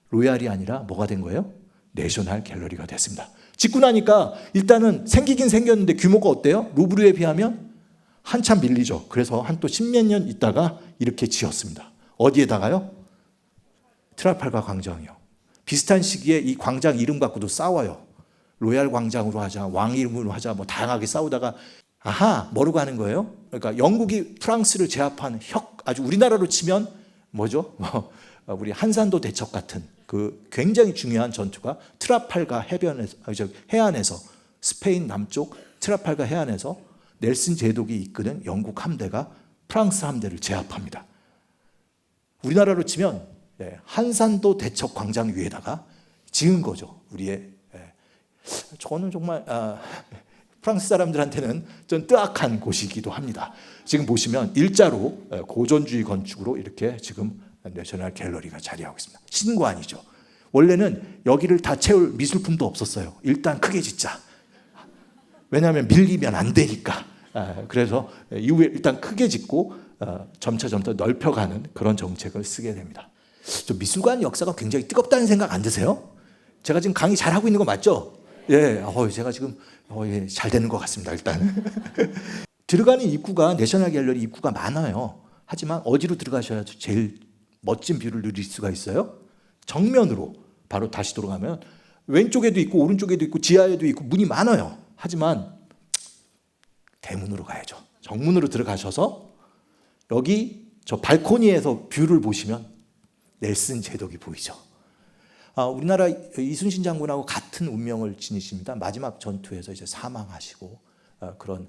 로얄이 아니라 뭐가 된 거예요? 내셔널 갤러리가 됐습니다. 짓고 나니까 일단은 생기긴 생겼는데 규모가 어때요? 루브르에 비하면 한참 밀리죠. 그래서 한 또 십몇 년 있다가 이렇게 지었습니다. 어디에다가요? 트라팔가 광장이요. 비슷한 시기에 이 광장 이름 갖고도 싸워요. 로얄 광장으로 하자, 왕 이름으로 하자, 뭐 다양하게 싸우다가 뭐로 가는 거예요? 그러니까 영국이 프랑스를 제압한 아주 우리나라로 치면 뭐죠? 우리 한산도 대첩 같은 그 굉장히 중요한 전투가 트라팔가 해안에서 스페인 남쪽 트라팔가 해안에서 넬슨 제독이 이끄는 영국 함대가 프랑스 함대를 제압합니다. 우리나라로 치면 한산도 대첩 광장 위에다가 지은 거죠. 우리의 저는 정말 프랑스 사람들한테는 좀 뜨악한 곳이기도 합니다. 지금 보시면 일자로 고전주의 건축으로 이렇게 지금 내셔널 갤러리가 자리하고 있습니다. 신관이죠. 원래는 여기를 다 채울 미술품도 없었어요. 일단 크게 짓자. 왜냐하면 밀리면 안 되니까. 그래서 이후에 일단 크게 짓고 점차 넓혀가는 그런 정책을 쓰게 됩니다. 저 미술관 역사가 굉장히 뜨겁다는 생각 안 드세요? 제가 지금 강의 잘하고 있는 거 맞죠? 예, 제가 지금 예, 잘 되는 것 같습니다. 일단 들어가는 입구가 내셔널 갤러리 입구가 많아요. 하지만 어디로 들어가셔야 제일 멋진 뷰를 누릴 수가 있어요? 정면으로. 바로 다시 돌아가면 왼쪽에도 있고 오른쪽에도 있고 지하에도 있고 문이 많아요. 하지만 대문으로 가야죠. 정문으로 들어가셔서 여기 저 발코니에서 뷰를 보시면 넬슨 제독이 보이죠. 우리나라 이순신 장군하고 같은 운명을 지니십니다. 마지막 전투에서 이제 사망하시고 그런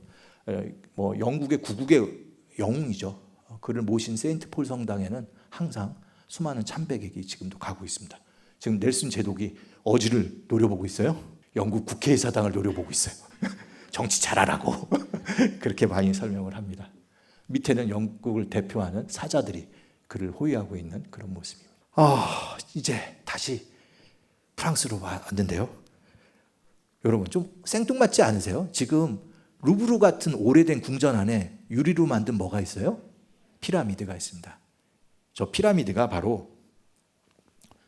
뭐 영국의 구국의 영웅이죠. 그를 모신 세인트 폴 성당에는 항상 수많은 참배객이 지금도 가고 있습니다. 지금 넬슨 제독이 어디를 노려보고 있어요? 영국 국회의사당을 노려보고 있어요. 정치 잘하라고 그렇게 많이 설명을 합니다. 밑에는 영국을 대표하는 사자들이 그를 호위하고 있는 그런 모습입니다. 이제 다시 프랑스로 왔는데요. 여러분 좀 생뚱맞지 않으세요? 지금 루브르 같은 오래된 궁전 안에 유리로 만든 뭐가 있어요? 피라미드가 있습니다. 저 피라미드가 바로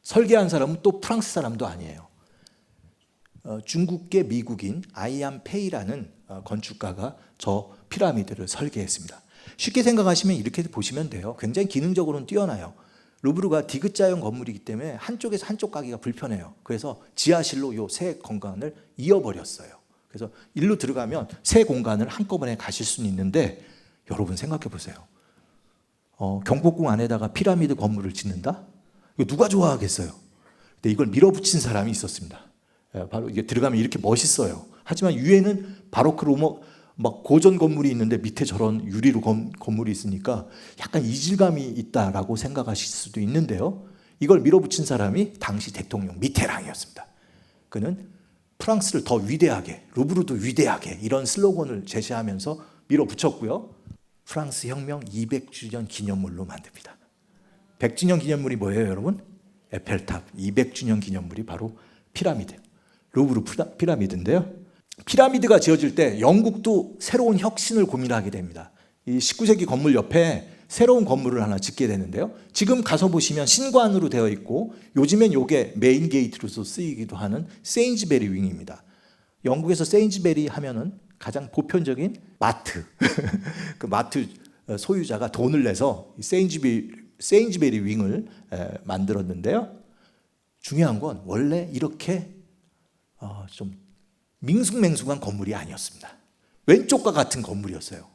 설계한 사람은 또 프랑스 사람도 아니에요. 중국계 미국인 아이암 페이라는 건축가가 저 피라미드를 설계했습니다. 쉽게 생각하시면 이렇게 보시면 돼요. 굉장히 기능적으로는 뛰어나요. 루브르가 디귿자형 건물이기 때문에 한쪽에서 한쪽 가기가 불편해요. 그래서 지하실로 요 세 공간을 이어버렸어요. 그래서 일로 들어가면 세 공간을 한꺼번에 가실 수는 있는데 여러분 생각해 보세요. 경복궁 안에다가 피라미드 건물을 짓는다? 이거 누가 좋아하겠어요? 근데 이걸 밀어붙인 사람이 있었습니다. 바로 이게 들어가면 이렇게 멋있어요. 하지만 위에는 바로크 로마 막 고전 건물이 있는데 밑에 저런 유리로 건물이 있으니까 약간 이질감이 있다라고 생각하실 수도 있는데요. 이걸 밀어붙인 사람이 당시 대통령 미테랑이었습니다. 그는 프랑스를 더 위대하게, 루브르도 위대하게 이런 슬로건을 제시하면서 밀어붙였고요. 프랑스 혁명 200주년 기념물로 만듭니다. 100주년 기념물이 뭐예요, 여러분? 에펠탑. 200주년 기념물이 바로 피라미드. 루브르 피라미드인데요. 피라미드가 지어질 때 영국도 새로운 혁신을 고민하게 됩니다. 이 19세기 건물 옆에 새로운 건물을 하나 짓게 되는데요. 지금 가서 보시면 신관으로 되어 있고 요즘엔 이게 메인 게이트로서 쓰이기도 하는 세인즈베리 윙입니다. 영국에서 세인즈베리 하면은 가장 보편적인 마트. 그 마트 소유자가 돈을 내서 세인즈베리 윙을 만들었는데요. 중요한 건 원래 이렇게 좀 밍숭맹숭한 건물이 아니었습니다. 왼쪽과 같은 건물이었어요.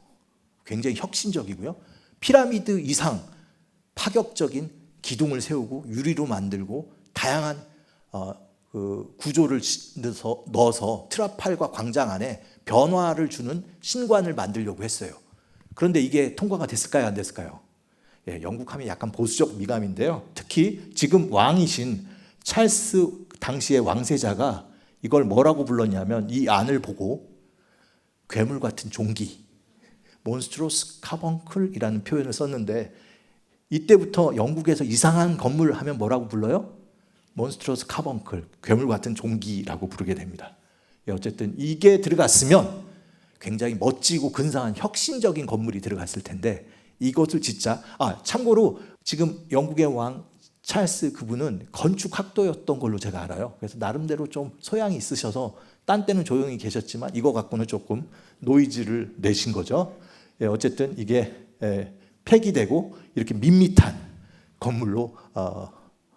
굉장히 혁신적이고요. 피라미드 이상 파격적인 기둥을 세우고 유리로 만들고 다양한 그 구조를 넣어서 트라팔과 광장 안에 변화를 주는 신관을 만들려고 했어요. 그런데 이게 통과가 됐을까요? 안 됐을까요? 예, 영국 하면 약간 보수적 미감인데요. 특히 지금 왕이신 찰스 당시의 왕세자가 이걸 뭐라고 불렀냐면 이 안을 보고 괴물 같은 종기, 몬스트로스 카벙클이라는 표현을 썼는데 이때부터 영국에서 이상한 건물 하면 뭐라고 불러요? 몬스트로스 카벙클, 괴물 같은 종기라고 부르게 됩니다. 어쨌든 이게 들어갔으면 굉장히 멋지고 근사한 혁신적인 건물이 들어갔을 텐데 이것을 짓자. 참고로 지금 영국의 왕 찰스 그분은 건축학도였던 걸로 제가 알아요. 그래서 나름대로 좀 소양이 있으셔서 딴 때는 조용히 계셨지만 이거 갖고는 조금 노이즈를 내신 거죠. 어쨌든 이게 폐기되고 이렇게 밋밋한 건물로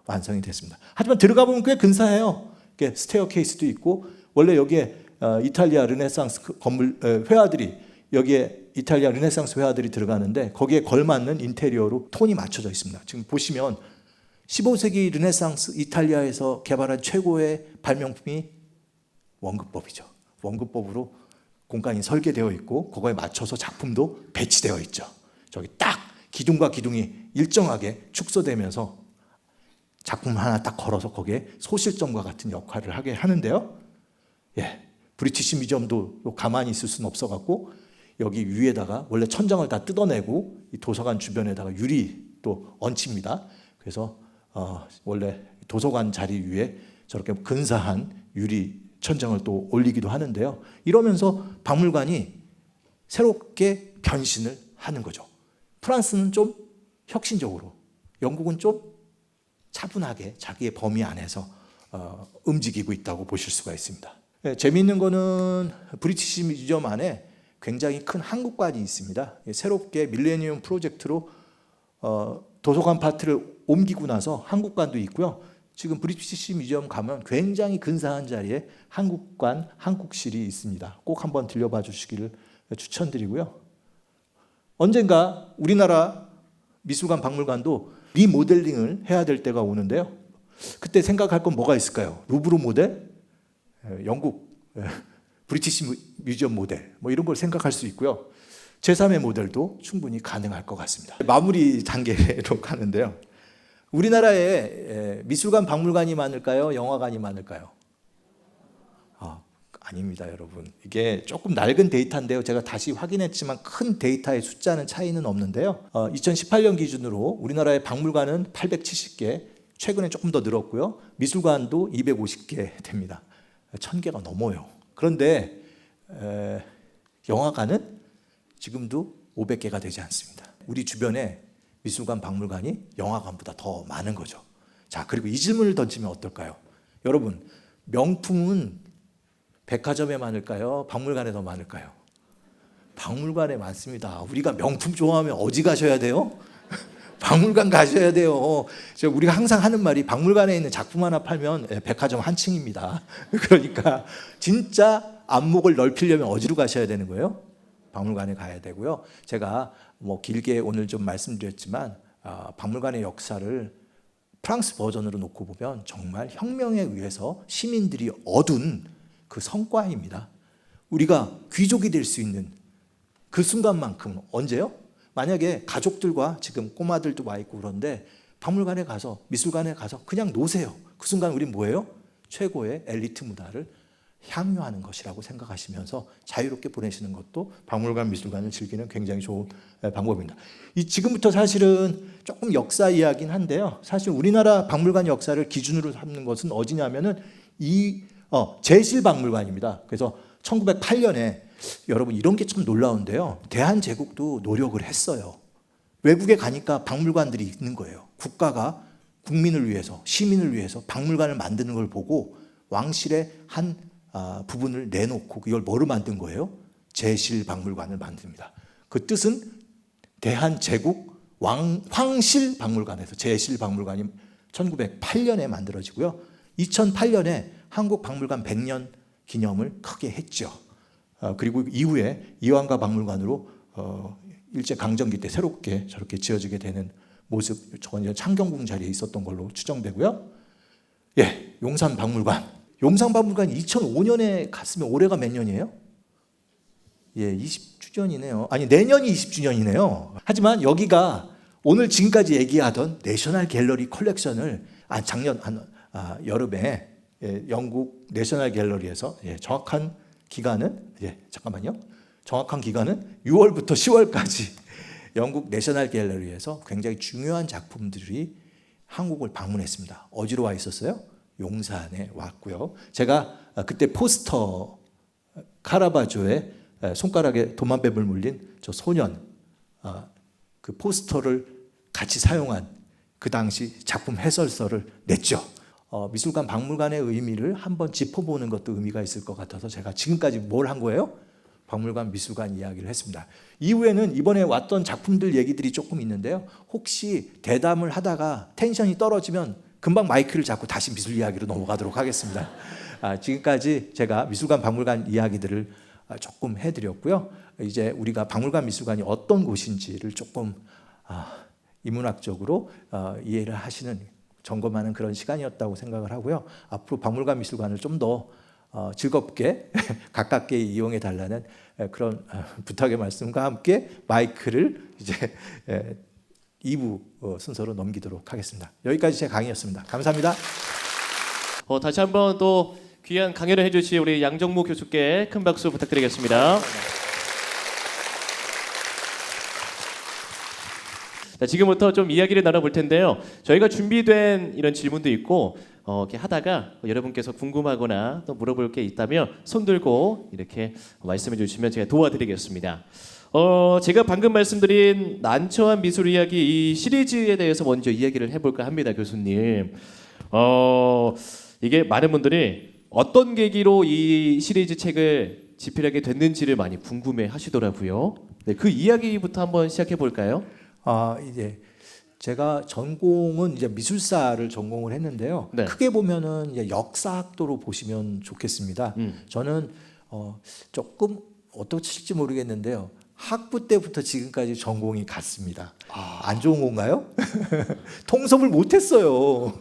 완성이 됐습니다. 하지만 들어가 보면 꽤 근사해요. 스테어 케이스도 있고 원래 여기에 이탈리아 르네상스 건물 회화들이 여기에 이탈리아 르네상스 회화들이 들어가는데 거기에 걸맞는 인테리어로 톤이 맞춰져 있습니다. 지금 보시면 15세기 르네상스 이탈리아에서 개발한 최고의 발명품이 원근법이죠. 원근법으로 공간이 설계되어 있고 그거에 맞춰서 작품도 배치되어 있죠. 저기 딱 기둥과 기둥이 일정하게 축소되면서 작품 하나 딱 걸어서 거기에 소실점과 같은 역할을 하게 하는데요. 브리티시 뮤지엄도 가만히 있을 수는 없어갖고 여기 위에다가 원래 천장을 다 뜯어내고 이 도서관 주변에다가 유리 또 얹힙니다. 그래서 원래 도서관 자리 위에 저렇게 근사한 유리 천장을 또 올리기도 하는데요. 이러면서 박물관이 새롭게 변신을 하는 거죠. 프랑스는 좀 혁신적으로, 영국은 좀 차분하게 자기의 범위 안에서 움직이고 있다고 보실 수가 있습니다. 재미있는 거는 브리티시 뮤지엄 안에 굉장히 큰 한국관이 있습니다. 새롭게 밀레니엄 프로젝트로 도서관 파트를 옮기고 나서 한국관도 있고요. 지금 브리티시 뮤지엄 가면 굉장히 근사한 자리에 한국관, 한국실이 있습니다. 꼭 한번 들려봐 주시기를 추천드리고요. 언젠가 우리나라 미술관, 박물관도 리모델링을 해야 될 때가 오는데요. 그때 생각할 건 뭐가 있을까요? 루브르 모델, 영국 브리티시 뮤지엄 모델, 뭐 이런 걸 생각할 수 있고요. 제3의 모델도 충분히 가능할 것 같습니다. 마무리 단계로 가는데요. 우리나라에 미술관, 박물관이 많을까요? 영화관이 많을까요? 아닙니다, 여러분. 이게 조금 낡은 데이터인데요. 제가 다시 확인했지만 큰 데이터의 숫자는 차이는 없는데요. 2018년 기준으로 우리나라의 박물관은 870개, 최근에 조금 더 늘었고요. 미술관도 250개 됩니다. 1000개가 넘어요. 그런데 영화관은 지금도 500개가 되지 않습니다. 우리 주변에 미술관, 박물관이 영화관보다 더 많은 거죠. 자, 그리고 이 질문을 던지면 어떨까요? 여러분, 명품은 백화점에 많을까요? 박물관에 더 많을까요? 박물관에 많습니다. 우리가 명품 좋아하면 어디 가셔야 돼요? 박물관 가셔야 돼요. 우리가 항상 하는 말이 박물관에 있는 작품 하나 팔면 백화점 한 층입니다. 그러니까 진짜 안목을 넓히려면 어디로 가셔야 되는 거예요? 박물관에 가야 되고요. 제가 뭐 길게 오늘 좀 말씀드렸지만 박물관의 역사를 프랑스 버전으로 놓고 보면 정말 혁명에 의해서 시민들이 얻은 그 성과입니다. 우리가 귀족이 될 수 있는 그 순간만큼 언제요? 만약에 가족들과 지금 꼬마들도 와 있고 그런데 박물관에 가서 미술관에 가서 그냥 노세요. 그 순간 우린 뭐예요? 최고의 엘리트 문화를 향유하는 것이라고 생각하시면서 자유롭게 보내시는 것도 박물관, 미술관을 즐기는 굉장히 좋은 방법입니다. 지금부터 사실은 조금 역사 이야기긴 한데요. 사실 우리나라 박물관 역사를 기준으로 삼는 것은 어디냐면은 제실박물관입니다. 그래서 1908년에 여러분 이런 게 참 놀라운데요. 대한제국도 노력을 했어요. 외국에 가니까 박물관들이 있는 거예요. 국가가 국민을 위해서, 시민을 위해서 박물관을 만드는 걸 보고 왕실의 한 부분을 내놓고 이걸 뭐로 만든 거예요? 제실박물관을 만듭니다. 그 뜻은 대한제국 황실박물관에서 제실박물관이 1908년에 만들어지고요. 2008년에 한국박물관 100년 기념을 크게 했죠. 그리고 이후에 이완가 박물관으로 일제강점기 때 새롭게 저렇게 지어지게 되는 모습, 저건 창경궁 자리에 있었던 걸로 추정되고요. 용산박물관. 용산박물관 2005년에 갔으면 올해가 몇 년이에요? 20주년이네요. 아니, 내년이 20주년이네요. 하지만 여기가 오늘 지금까지 얘기하던 내셔널 갤러리 컬렉션을 작년 여름에 영국 내셔널 갤러리에서 정확한 기간은 정확한 기간은 6월부터 10월까지 영국 내셔널 갤러리에서 굉장히 중요한 작품들이 한국을 방문했습니다. 어디로 와 있었어요? 용산에 왔고요. 제가 그때 포스터 카라바조의 손가락에 도마뱀을 물린 저 소년 그 포스터를 같이 사용한 그 당시 작품 해설서를 냈죠. 미술관 박물관의 의미를 한번 짚어보는 것도 의미가 있을 것 같아서 제가 지금까지 뭘 한 거예요? 박물관, 미술관 이야기를 했습니다. 이후에는 이번에 왔던 작품들 얘기들이 조금 있는데요. 혹시 대담을 하다가 텐션이 떨어지면 금방 마이크를 잡고 다시 미술 이야기로 넘어가도록 하겠습니다. 지금까지 제가 미술관, 박물관 이야기들을 조금 해드렸고요. 이제 우리가 박물관, 미술관이 어떤 곳인지를 조금 인문학적으로 이해를 하시는, 점검하는 그런 시간이었다고 생각을 하고요. 앞으로 박물관, 미술관을 좀 더 즐겁게 가깝게 이용해 달라는 그런 부탁의 말씀과 함께 마이크를 이제 2부 순서로 넘기도록 하겠습니다. 여기까지 제 강의였습니다. 감사합니다. 다시 한번 또 귀한 강연을 해주신 우리 양정무 교수께 큰 박수 부탁드리겠습니다. 자, 지금부터 좀 이야기를 나눠볼 텐데요. 저희가 준비된 이런 질문도 있고 이렇게 하다가 여러분께서 궁금하거나 또 물어볼 게 있다면 손 들고 이렇게 말씀해 주시면 제가 도와드리겠습니다. 제가 방금 말씀드린 난처한 미술 이야기 이 시리즈에 대해서 먼저 이야기를 해볼까 합니다, 교수님. 이게 많은 분들이 어떤 계기로 이 시리즈 책을 집필하게 됐는지를 많이 궁금해 하시더라고요. 네, 그 이야기부터 한번 시작해 볼까요? 이제 제가 전공은 이제 미술사를 전공을 했는데요. 네. 크게 보면은 이제 역사학도로 보시면 좋겠습니다. 저는 조금 어떠실지 모르겠는데요. 학부 때부터 지금까지 전공이 같습니다. 안 좋은 건가요? 통섭을 못했어요.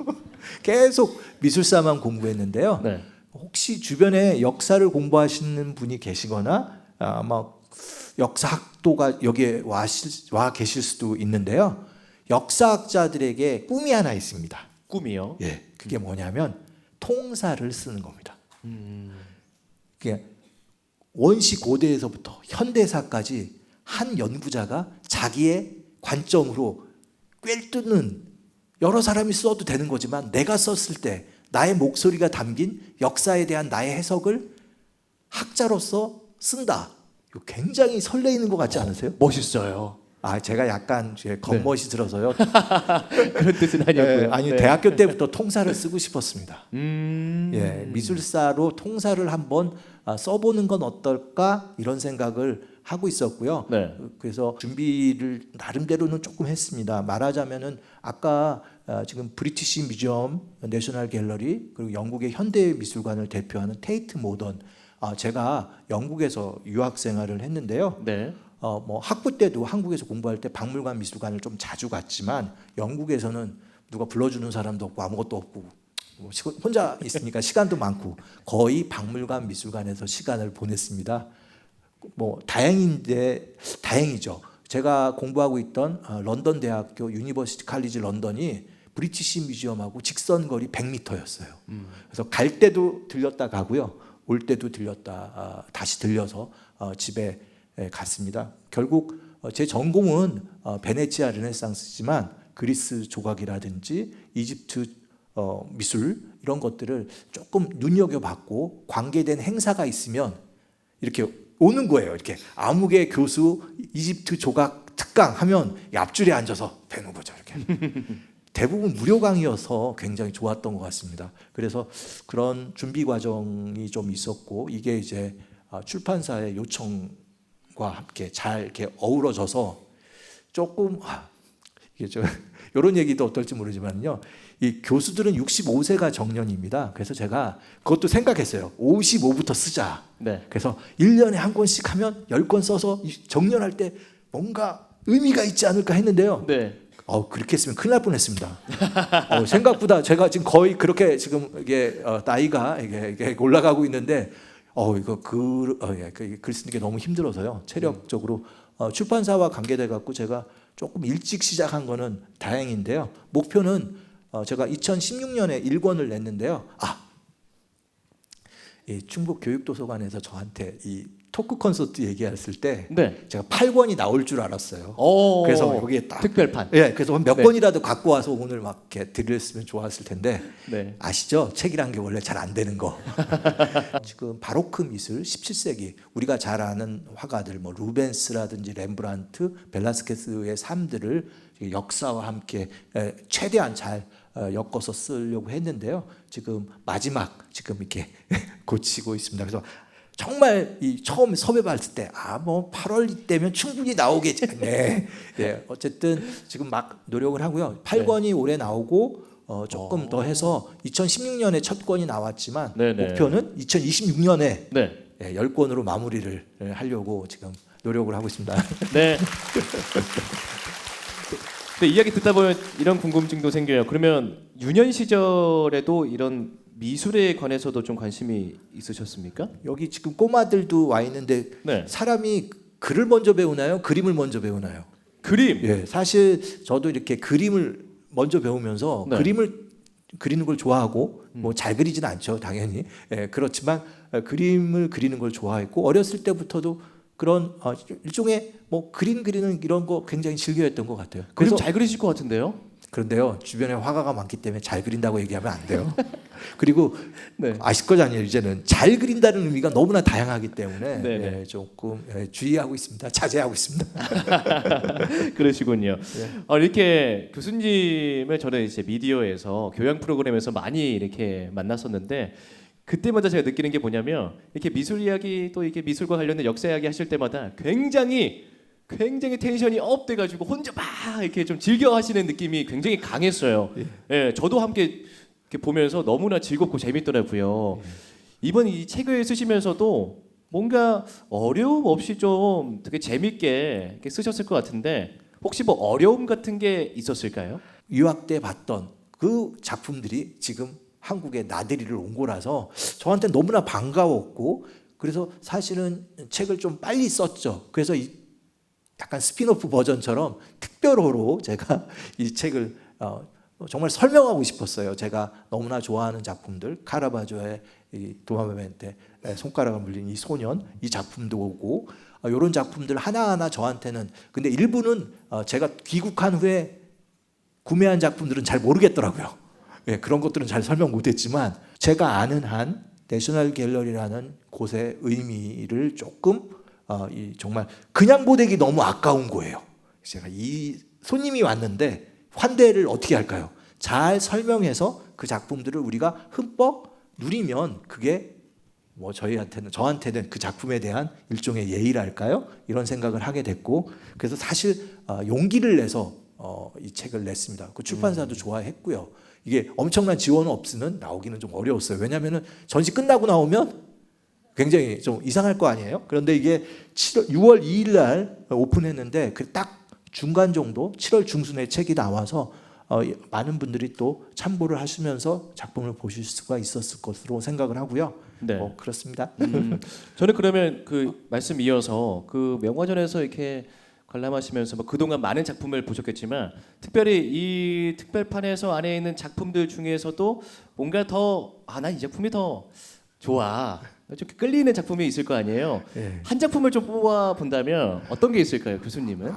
계속 미술사만 공부했는데요. 네. 혹시 주변에 역사를 공부하시는 분이 계시거나 아마 역사학도가 여기에 와 계실 수도 있는데요. 역사학자들에게 꿈이 하나 있습니다. 꿈이요? 예, 그게 뭐냐면 통사를 쓰는 겁니다. 그게 원시 고대에서부터 현대사까지 한 연구자가 자기의 관점으로 꿰뚫는 여러 사람이 써도 되는 거지만 내가 썼을 때 나의 목소리가 담긴 역사에 대한 나의 해석을 학자로서 쓴다. 이거 굉장히 설레이는 것 같지 않으세요? 멋있어요. 제가 약간 겉멋이 들어서요. 그런 뜻은 아니었고요. 아니 네. 대학교 때부터 통사를 쓰고 싶었습니다. 네. 미술사로 통사를 한번 써보는 건 어떨까 이런 생각을 하고 있었고요. 네. 그래서 준비를 나름대로는 조금 했습니다. 말하자면은 아까 지금 브리티시 뮤지엄, 내셔널 갤러리 그리고 영국의 현대 미술관을 대표하는 테이트 모던. 제가 영국에서 유학 생활을 했는데요. 네. 뭐 학부 때도 한국에서 공부할 때 박물관 미술관을 좀 자주 갔지만 영국에서는 누가 불러주는 사람도 없고 아무것도 없고 뭐 혼자 있으니까 시간도 많고 거의 박물관 미술관에서 시간을 보냈습니다. 뭐 다행이죠. 제가 공부하고 있던 런던 대학교 유니버시티 칼리지 런던이 브리티시 뮤지엄하고 직선거리 100m였어요. 그래서 갈 때도 들렸다 가고요. 올 때도 들렸다 다시 들려서 집에 갔습니다. 결국 제 전공은 베네치아 르네상스지만 그리스 조각이라든지 이집트 미술 이런 것들을 조금 눈여겨봤고 관계된 행사가 있으면 이렇게 오는 거예요. 이렇게 아무개 교수 이집트 조각 특강 하면 앞줄에 앉아서 배는 거죠. 이렇게 대부분 무료 강의여서 굉장히 좋았던 것 같습니다. 그래서 그런 준비 과정이 좀 있었고 이게 이제 출판사의 요청과 함께 잘 이렇게 어우러져서 조금 이게 좀 이런 얘기도 어떨지 모르지만요. 이 교수들은 65세가 정년입니다. 그래서 제가 그것도 생각했어요. 55부터 쓰자. 네. 그래서 1년에 한 권씩 하면 10권 써서 정년할 때 뭔가 의미가 있지 않을까 했는데요. 네. 그렇게 했으면 큰일 날 뻔했습니다. 생각보다 제가 지금 거의 그렇게 지금 이게 나이가 이게 올라가고 있는데 이거 글 쓰는 게 너무 힘들어서요. 체력적으로 출판사와 관계돼 갖고 제가 조금 일찍 시작한 거는 다행인데요. 목표는 제가 2016년에 1권을 냈는데요. 이 충북 교육도서관에서 저한테 이 토크 콘서트 얘기했을 때 네. 제가 8권이 나올 줄 알았어요. 그래서 여기에 딱 특별판. 그래서 몇 네. 권이라도 갖고 와서 오늘 막 이렇게 드렸으면 좋았을 텐데 네. 아시죠? 책이란 게 원래 잘 안 되는 거. 지금 바로크 미술 17세기 우리가 잘 아는 화가들 뭐 루벤스라든지 렘브란트, 벨라스케스의 삶들을 역사와 함께 최대한 잘 엮어서 쓰려고 했는데요. 지금 마지막 지금 이렇게 고치고 있습니다. 그래서 정말 이 처음 섭외 받을 때 뭐 8월 이때면 충분히 나오겠지. 네. 어쨌든 지금 막 노력을 하고요. 8권이 올해 나오고 조금 더 해서 2016년에 첫 권이 나왔지만 네네. 목표는 2026년에 네. 10권으로 마무리를 하려고 지금 노력을 하고 있습니다. 네. 근데 이야기 듣다 보면 이런 궁금증도 생겨요. 그러면 유년 시절에도 이런 미술에 관해서도 좀 관심이 있으셨습니까? 여기 지금 꼬마들도 와 있는데 네. 사람이 글을 먼저 배우나요? 그림을 먼저 배우나요? 그림. 사실 저도 이렇게 그림을 먼저 배우면서 네. 그림을 그리는 걸 좋아하고 뭐 잘 그리지는 않죠, 당연히. 그렇지만 그림을 그리는 걸 좋아했고 어렸을 때부터도 그런 일종의 뭐 그림 그리는 이런 거 굉장히 즐겨했던 것 같아요. 그림 그래서 잘 그리실 것 같은데요? 그런데요, 주변에 화가가 많기 때문에 잘 그린다고 얘기하면 안 돼요. 그리고 네. 아실 거잖아요. 이제는 잘 그린다는 의미가 너무나 다양하기 때문에 네네. 조금 주의하고 있습니다. 자제하고 있습니다. 그러시군요. 이렇게 교수님을 저는 이제 미디어에서 교양 프로그램에서 많이 이렇게 만났었는데 그때마다 제가 느끼는 게 뭐냐면 이렇게 미술 이야기 또 이렇게 미술과 관련된 역사 이야기 하실 때마다 굉장히 텐션이 업 돼가지고 혼자 막 이렇게 좀 즐겨 하시는 느낌이 굉장히 강했어요. 예, 저도 함께 이렇게 보면서 너무나 즐겁고 재밌더라고요. 이번 이 책을 쓰시면서도 뭔가 어려움 없이 좀 되게 재밌게 이렇게 쓰셨을 것 같은데 혹시 뭐 어려움 같은 게 있었을까요? 유학 때 봤던 그 작품들이 지금 한국에 나들이를 온 거라서 저한테 너무나 반가웠고, 그래서 사실은 책을 좀 빨리 썼죠. 그래서 약간 스피노프 버전처럼 특별호로 제가 이 책을 정말 설명하고 싶었어요. 제가 너무나 좋아하는 작품들, 카라바조의 이 도마뱀한테 손가락을 물린 이 소년, 이 작품도 오고 이런 작품들 하나하나 저한테는, 근데 일부는 제가 귀국한 후에 구매한 작품들은 잘 모르겠더라고요. 예, 그런 것들은 잘 설명 못했지만 제가 아는 한 내셔널 갤러리라는 곳의 의미를 조금 정말 그냥 보내기 너무 아까운 거예요. 제가 이 손님이 왔는데 환대를 어떻게 할까요? 잘 설명해서 그 작품들을 우리가 흠뻑 누리면 그게 뭐 저한테는 그 작품에 대한 일종의 예의랄까요? 이런 생각을 하게 됐고, 그래서 사실 용기를 내서 이 책을 냈습니다. 그 출판사도 좋아했고요. 이게 엄청난 지원 없으면 나오기는 좀 어려웠어요. 왜냐하면 전시 끝나고 나오면 굉장히 좀 이상할 거 아니에요. 그런데 이게 6월 2일 날 오픈했는데 그 딱 중간 정도 7월 중순에 책이 나와서 많은 분들이 또 참고를 하시면서 작품을 보실 수가 있었을 것으로 생각을 하고요. 네. 그렇습니다. 저는 그러면 그 말씀 이어서 그 명화전에서 이렇게 관람하시면서 뭐 그동안 많은 작품을 보셨겠지만 특별히 이 특별판에서 안에 있는 작품들 중에서도 뭔가 더 난 이 작품이 더 좋아, 좀 끌리는 작품이 있을 거 아니에요. 네. 한 작품을 좀 뽑아 본다면 어떤 게 있을까요, 교수님은?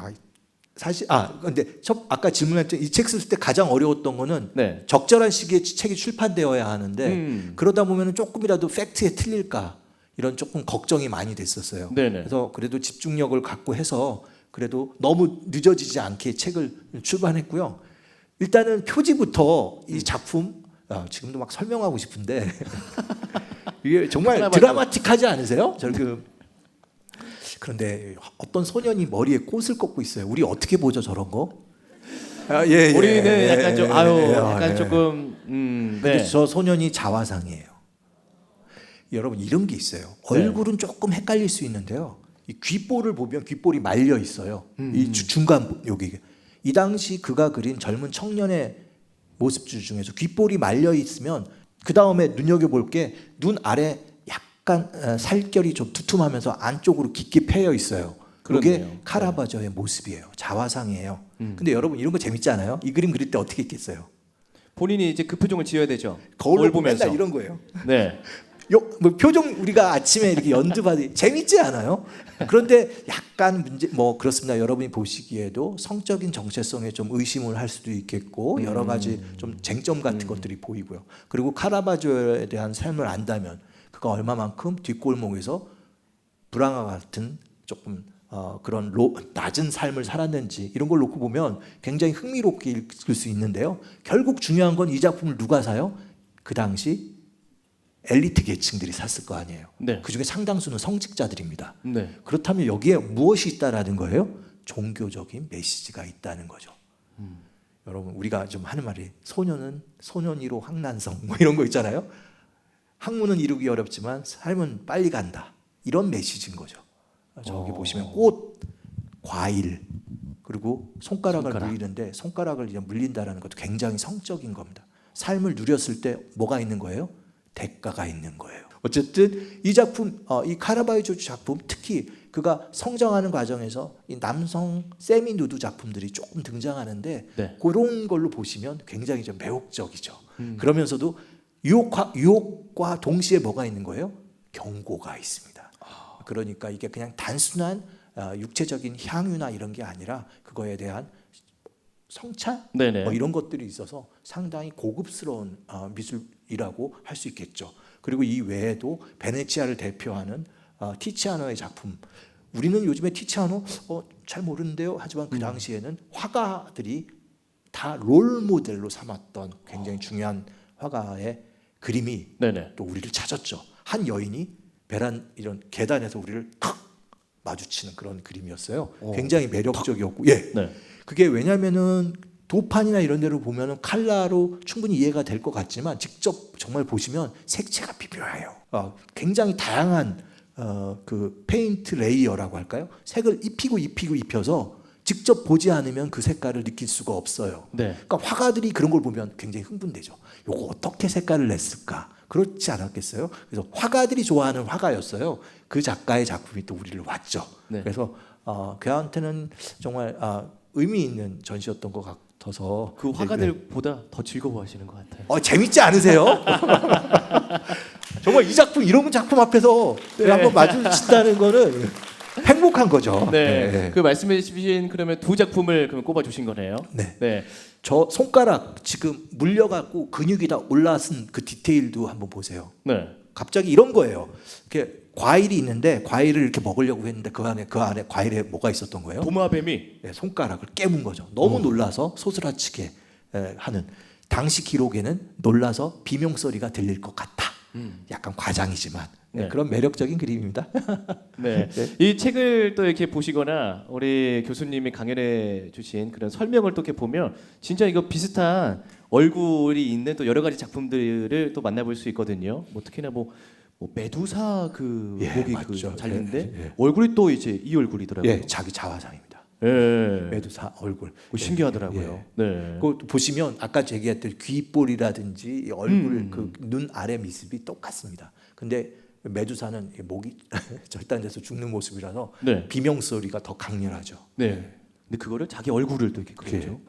사실 근데 아까 질문했던 이 책 쓸 때 가장 어려웠던 거는 네. 적절한 시기에 책이 출판되어야 하는데 그러다 보면 조금이라도 팩트에 틀릴까 이런 조금 걱정이 많이 됐었어요. 네네. 그래서 그래도 집중력을 갖고 해서 그래도 너무 늦어지지 않게 책을 출판했고요. 일단은 표지부터 이 작품 지금도 막 설명하고 싶은데 이게 정말 드라마틱하지 않으세요? 그런데 어떤 소년이 머리에 꽃을 꽂고 있어요. 우리 어떻게 보죠 저런 거? 우리는 약간 좀 약간 네. 조금 근데 저 소년이 자화상이에요. 여러분 이런 게 있어요. 얼굴은 조금 헷갈릴 수 있는데요. 이 귓볼을 보면 귓볼이 말려 있어요. 이 중간 여기. 이 당시 그가 그린 젊은 청년의 모습들 중에서 귓볼이 말려 있으면 그 다음에 눈여겨볼 게 눈 아래 약간 살결이 좀 두툼하면서 안쪽으로 깊게 패여 있어요. 그게 그렇네요. 카라바조의 모습이에요. 자화상이에요. 근데 여러분 이런 거 재밌지 않아요? 이 그림 그릴 때 어떻게 했겠어요? 본인이 이제 그 표정을 지어야 되죠. 거울 보면서. 맨날 이런 거예요. 네. 뭐 표정 우리가 아침에 이렇게 연두바디 재밌지 않아요? 그런데 약간 문제 그렇습니다. 여러분이 보시기에도 성적인 정체성에 좀 의심을 할 수도 있겠고 여러 가지 좀 쟁점 같은 것들이 보이고요. 그리고 카라바조에 대한 삶을 안다면 그가 얼마만큼 뒷골목에서 불황과 같은 조금 그런 낮은 삶을 살았는지 이런 걸 놓고 보면 굉장히 흥미롭게 읽을 수 있는데요. 결국 중요한 건 이 작품을 누가 사요? 그 당시 엘리트 계층들이 샀을 거 아니에요. 네. 그중에 상당수는 성직자들입니다. 네. 그렇다면 여기에 무엇이 있다라는 거예요? 종교적인 메시지가 있다는 거죠. 여러분 우리가 좀 하는 말이 소년이로 황난성 뭐 이런 거 있잖아요. 학문은 이루기 어렵지만 삶은 빨리 간다. 이런 메시지인 거죠. 저기 보시면 꽃, 과일 그리고 손가락을 물리는데 손가락을 이제 물린다라는 것도 굉장히 성적인 겁니다. 삶을 누렸을 때 뭐가 있는 거예요? 대가가 있는 거예요. 어쨌든 이 작품, 이 카라바조 작품 특히 그가 성장하는 과정에서 이 남성 세미 누드 작품들이 조금 등장하는데 그런 걸로 보시면 굉장히 좀 매혹적이죠. 그러면서도 유혹과 동시에 뭐가 있는 거예요? 경고가 있습니다. 그러니까 이게 그냥 단순한 육체적인 향유나 이런 게 아니라 그거에 대한 성찬 네네. 뭐 이런 것들이 있어서 상당히 고급스러운 미술이라고 할 수 있겠죠. 그리고 이 외에도 베네치아를 대표하는 티치아노의 작품. 우리는 요즘에 티치아노 잘 모르는데요. 하지만 그 당시에는 화가들이 다 롤 모델로 삼았던 굉장히 중요한 화가의 그림이 네네. 또 우리를 찾았죠. 한 여인이 이런 계단에서 우리를 탁 마주치는 그런 그림이었어요. 굉장히 매력적이었고, 예. 네. 그게 왜냐면은 도판이나 이런 데로 보면은 칼라로 충분히 이해가 될 것 같지만 직접 정말 보시면 색채가 비벼요. 굉장히 다양한 그 페인트 레이어라고 할까요? 색을 입혀서 직접 보지 않으면 그 색깔을 느낄 수가 없어요. 네. 그러니까 화가들이 그런 걸 보면 굉장히 흥분되죠. 요거 어떻게 색깔을 냈을까? 그렇지 않았겠어요? 그래서 화가들이 좋아하는 화가였어요. 그 작가의 작품이 또 우리를 왔죠. 네. 그래서 그한테는 정말 의미 있는 전시였던 것 같아서 그 화가들보다 더 즐거워하시는 것 같아요. 재밌지 않으세요? 정말 이 작품 이런 작품 앞에서 네. 한번 마주친다는 거는 행복한 거죠. 네. 네. 그 말씀해 주신 그러면 두 작품을 그럼 꼽아 주신 거네요. 네. 네. 저 손가락 지금 물려갖고 근육이 다 올라선 그 디테일도 한번 보세요. 네. 갑자기 이런 거예요. 이렇게 과일이 있는데 과일을 이렇게 먹으려고 했는데 그 안에 과일에 뭐가 있었던 거예요? 도마뱀이 손가락을 깨문 거죠. 너무 놀라서 소스라치게 하는. 당시 기록에는 놀라서 비명소리가 들릴 것 같아. 약간 과장이지만 네. 그런 매력적인 그림입니다. 네. 네. 이 책을 또 이렇게 보시거나 우리 교수님이 강연해 주신 그런 설명을 또 이렇게 보면 진짜 이거 비슷한 얼굴이 있는 또 여러 가지 작품들을 또 만나볼 수 있거든요. 뭐 특히나 뭐 메두사 그 예, 목이 맞죠. 그 달린데 예. 얼굴이 또 이제 이 얼굴이더라고요. 예, 자기 자화상입니다. 예. 메두사 얼굴. 그거 신기하더라고요. 예. 네. 그 보시면 아까 얘기했던 귓볼이라든지 이 얼굴 그 눈 아래 미습이 똑같습니다. 근데 메두사는 목이 절단돼서 죽는 모습이라서 네. 비명 소리가 더 강렬하죠. 네. 근데 그거를 자기 얼굴을 또 이렇게 그렸죠.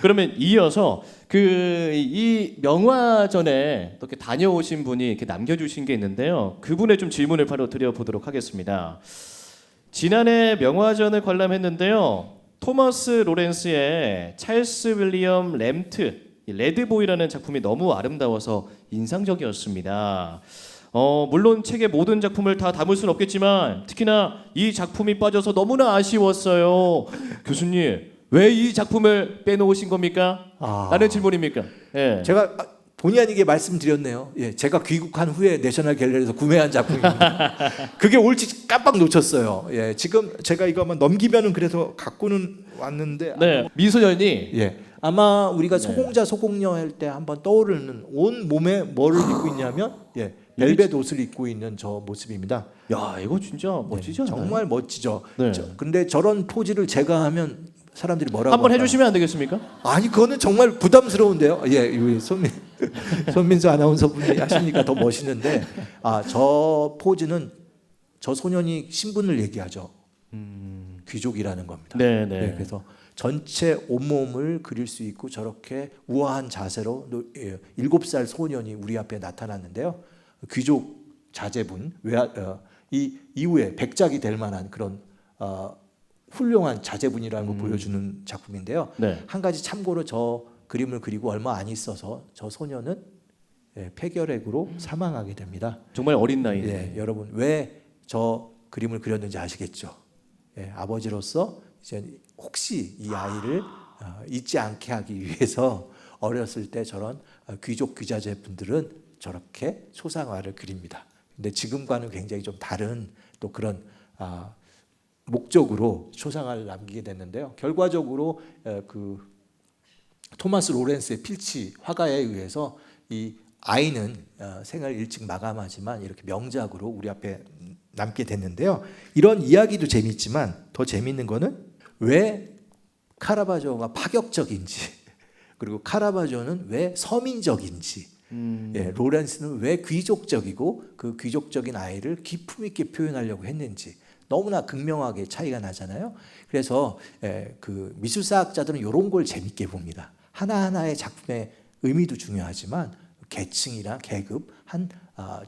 그러면 이어서 그 이 명화전에 또 이렇게 다녀오신 분이 이렇게 남겨주신 게 있는데요. 그분의 좀 질문을 바로 드려보도록 하겠습니다. 지난해 명화전을 관람했는데요. 토머스 로렌스의 찰스 윌리엄 램트 레드보이라는 작품이 너무 아름다워서 인상적이었습니다. 물론 책의 모든 작품을 다 담을 수는 없겠지만 특히나 이 작품이 빠져서 너무나 아쉬웠어요. 교수님, 왜 이 작품을 빼놓으신 겁니까? 라는 질문입니까? 예. 제가 본의 아니게 말씀드렸네요. 예, 제가 귀국한 후에 내셔널 갤러리에서 구매한 작품입니다. 그게 올지 깜빡 놓쳤어요. 예, 지금 제가 이거 한번 넘기면은 그래서 갖고는 왔는데 네, 미소년이 예. 아마 우리가 소공자 소공녀 할 때 한번 떠오르는 온 몸에 뭐를 입고 있냐면 벨벳 옷을 입고 있는 저 모습입니다. 야, 이거 진짜 멋지지 않나요? 정말 멋지죠. 네. 근데 저런 포즈를 제가 하면 사람들이 뭐라고 한번 할까요? 해주시면 안 되겠습니까? 아니 그거는 정말 부담스러운데요. 예, 우리 손민수 아나운서분이 하시니까 더 멋있는데 저 포즈는 저 소년이 신분을 얘기하죠. 귀족이라는 겁니다. 네, 네. 그래서 전체 온몸을 그릴 수 있고 저렇게 우아한 자세로 7살 소년이 우리 앞에 나타났는데요. 귀족 자제분 이 이후에 백작이 될 만한 그런 훌륭한 자제분이라는 걸 보여주는 작품인데요. 네. 한 가지 참고로 저 그림을 그리고 얼마 안 있어서 저 소년은 폐결핵으로 사망하게 됩니다. 정말 어린 나이에. 여러분 왜 저 그림을 그렸는지 아시겠죠? 아버지로서 이제 혹시 이 아이를 잊지 않게 하기 위해서 어렸을 때 저런 귀족 귀자제분들은 저렇게 초상화를 그립니다. 근데 지금과는 굉장히 좀 다른 또 그런 목적으로 초상화를 남기게 됐는데요. 결과적으로 그 토마스 로렌스의 필치 화가에 의해서 이 아이는 생을 일찍 마감하지만 이렇게 명작으로 우리 앞에 남게 됐는데요. 이런 이야기도 재밌지만 더 재밌는 거는 왜 카라바조가 파격적인지 그리고 카라바조는 왜 서민적인지 로렌스는 왜 귀족적이고 그 귀족적인 아이를 기품 있게 표현하려고 했는지 너무나 극명하게 차이가 나잖아요. 그래서 그 미술사학자들은 이런 걸 재밌게 봅니다. 하나하나의 작품의 의미도 중요하지만 계층이나 계급,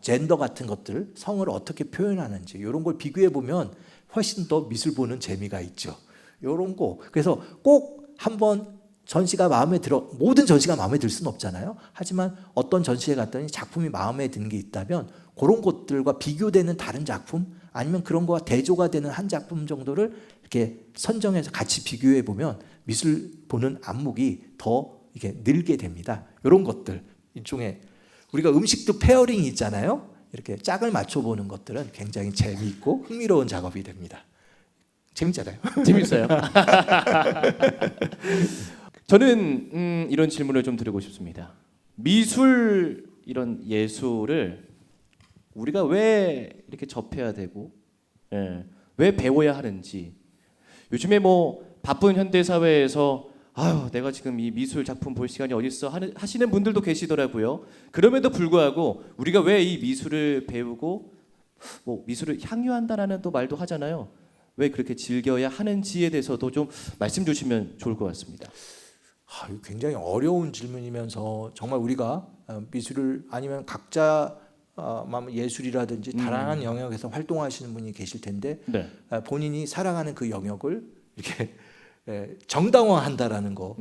젠더 같은 것들, 성을 어떻게 표현하는지 이런 걸 비교해 보면 훨씬 더 미술 보는 재미가 있죠. 이런 거. 그래서 꼭 한번 전시가 마음에 들어, 모든 전시가 마음에 들 수는 없잖아요. 하지만 어떤 전시에 갔더니 작품이 마음에 드는 게 있다면 그런 것들과 비교되는 다른 작품, 아니면 그런 거와 대조가 되는 한 작품 정도를 이렇게 선정해서 같이 비교해 보면 미술 보는 안목이 더 이게 늘게 됩니다. 이런 것들, 일종의 우리가 음식도 페어링이 있잖아요. 이렇게 짝을 맞춰보는 것들은 굉장히 재미있고 흥미로운 작업이 됩니다. 재밌잖아요. 재밌어요. 저는 이런 질문을 좀 드리고 싶습니다. 미술, 이런 예술을 우리가 왜 이렇게 접해야 되고, 왜 배워야 하는지. 요즘에 뭐 바쁜 현대 사회에서 아유, 내가 지금 이 미술 작품 볼 시간이 어디 있어 하시는 분들도 계시더라고요. 그럼에도 불구하고 우리가 왜 이 미술을 배우고 뭐 미술을 향유한다라는 또 말도 하잖아요. 왜 그렇게 즐겨야 하는지에 대해서도 좀 말씀 주시면 좋을 것 같습니다. 이거 굉장히 어려운 질문이면서 정말 우리가 미술을, 아니면 각자 예술이라든지 다양한 영역에서 활동하시는 분이 계실 텐데, 네. 본인이 사랑하는 그 영역을 이렇게 정당화한다라는 거,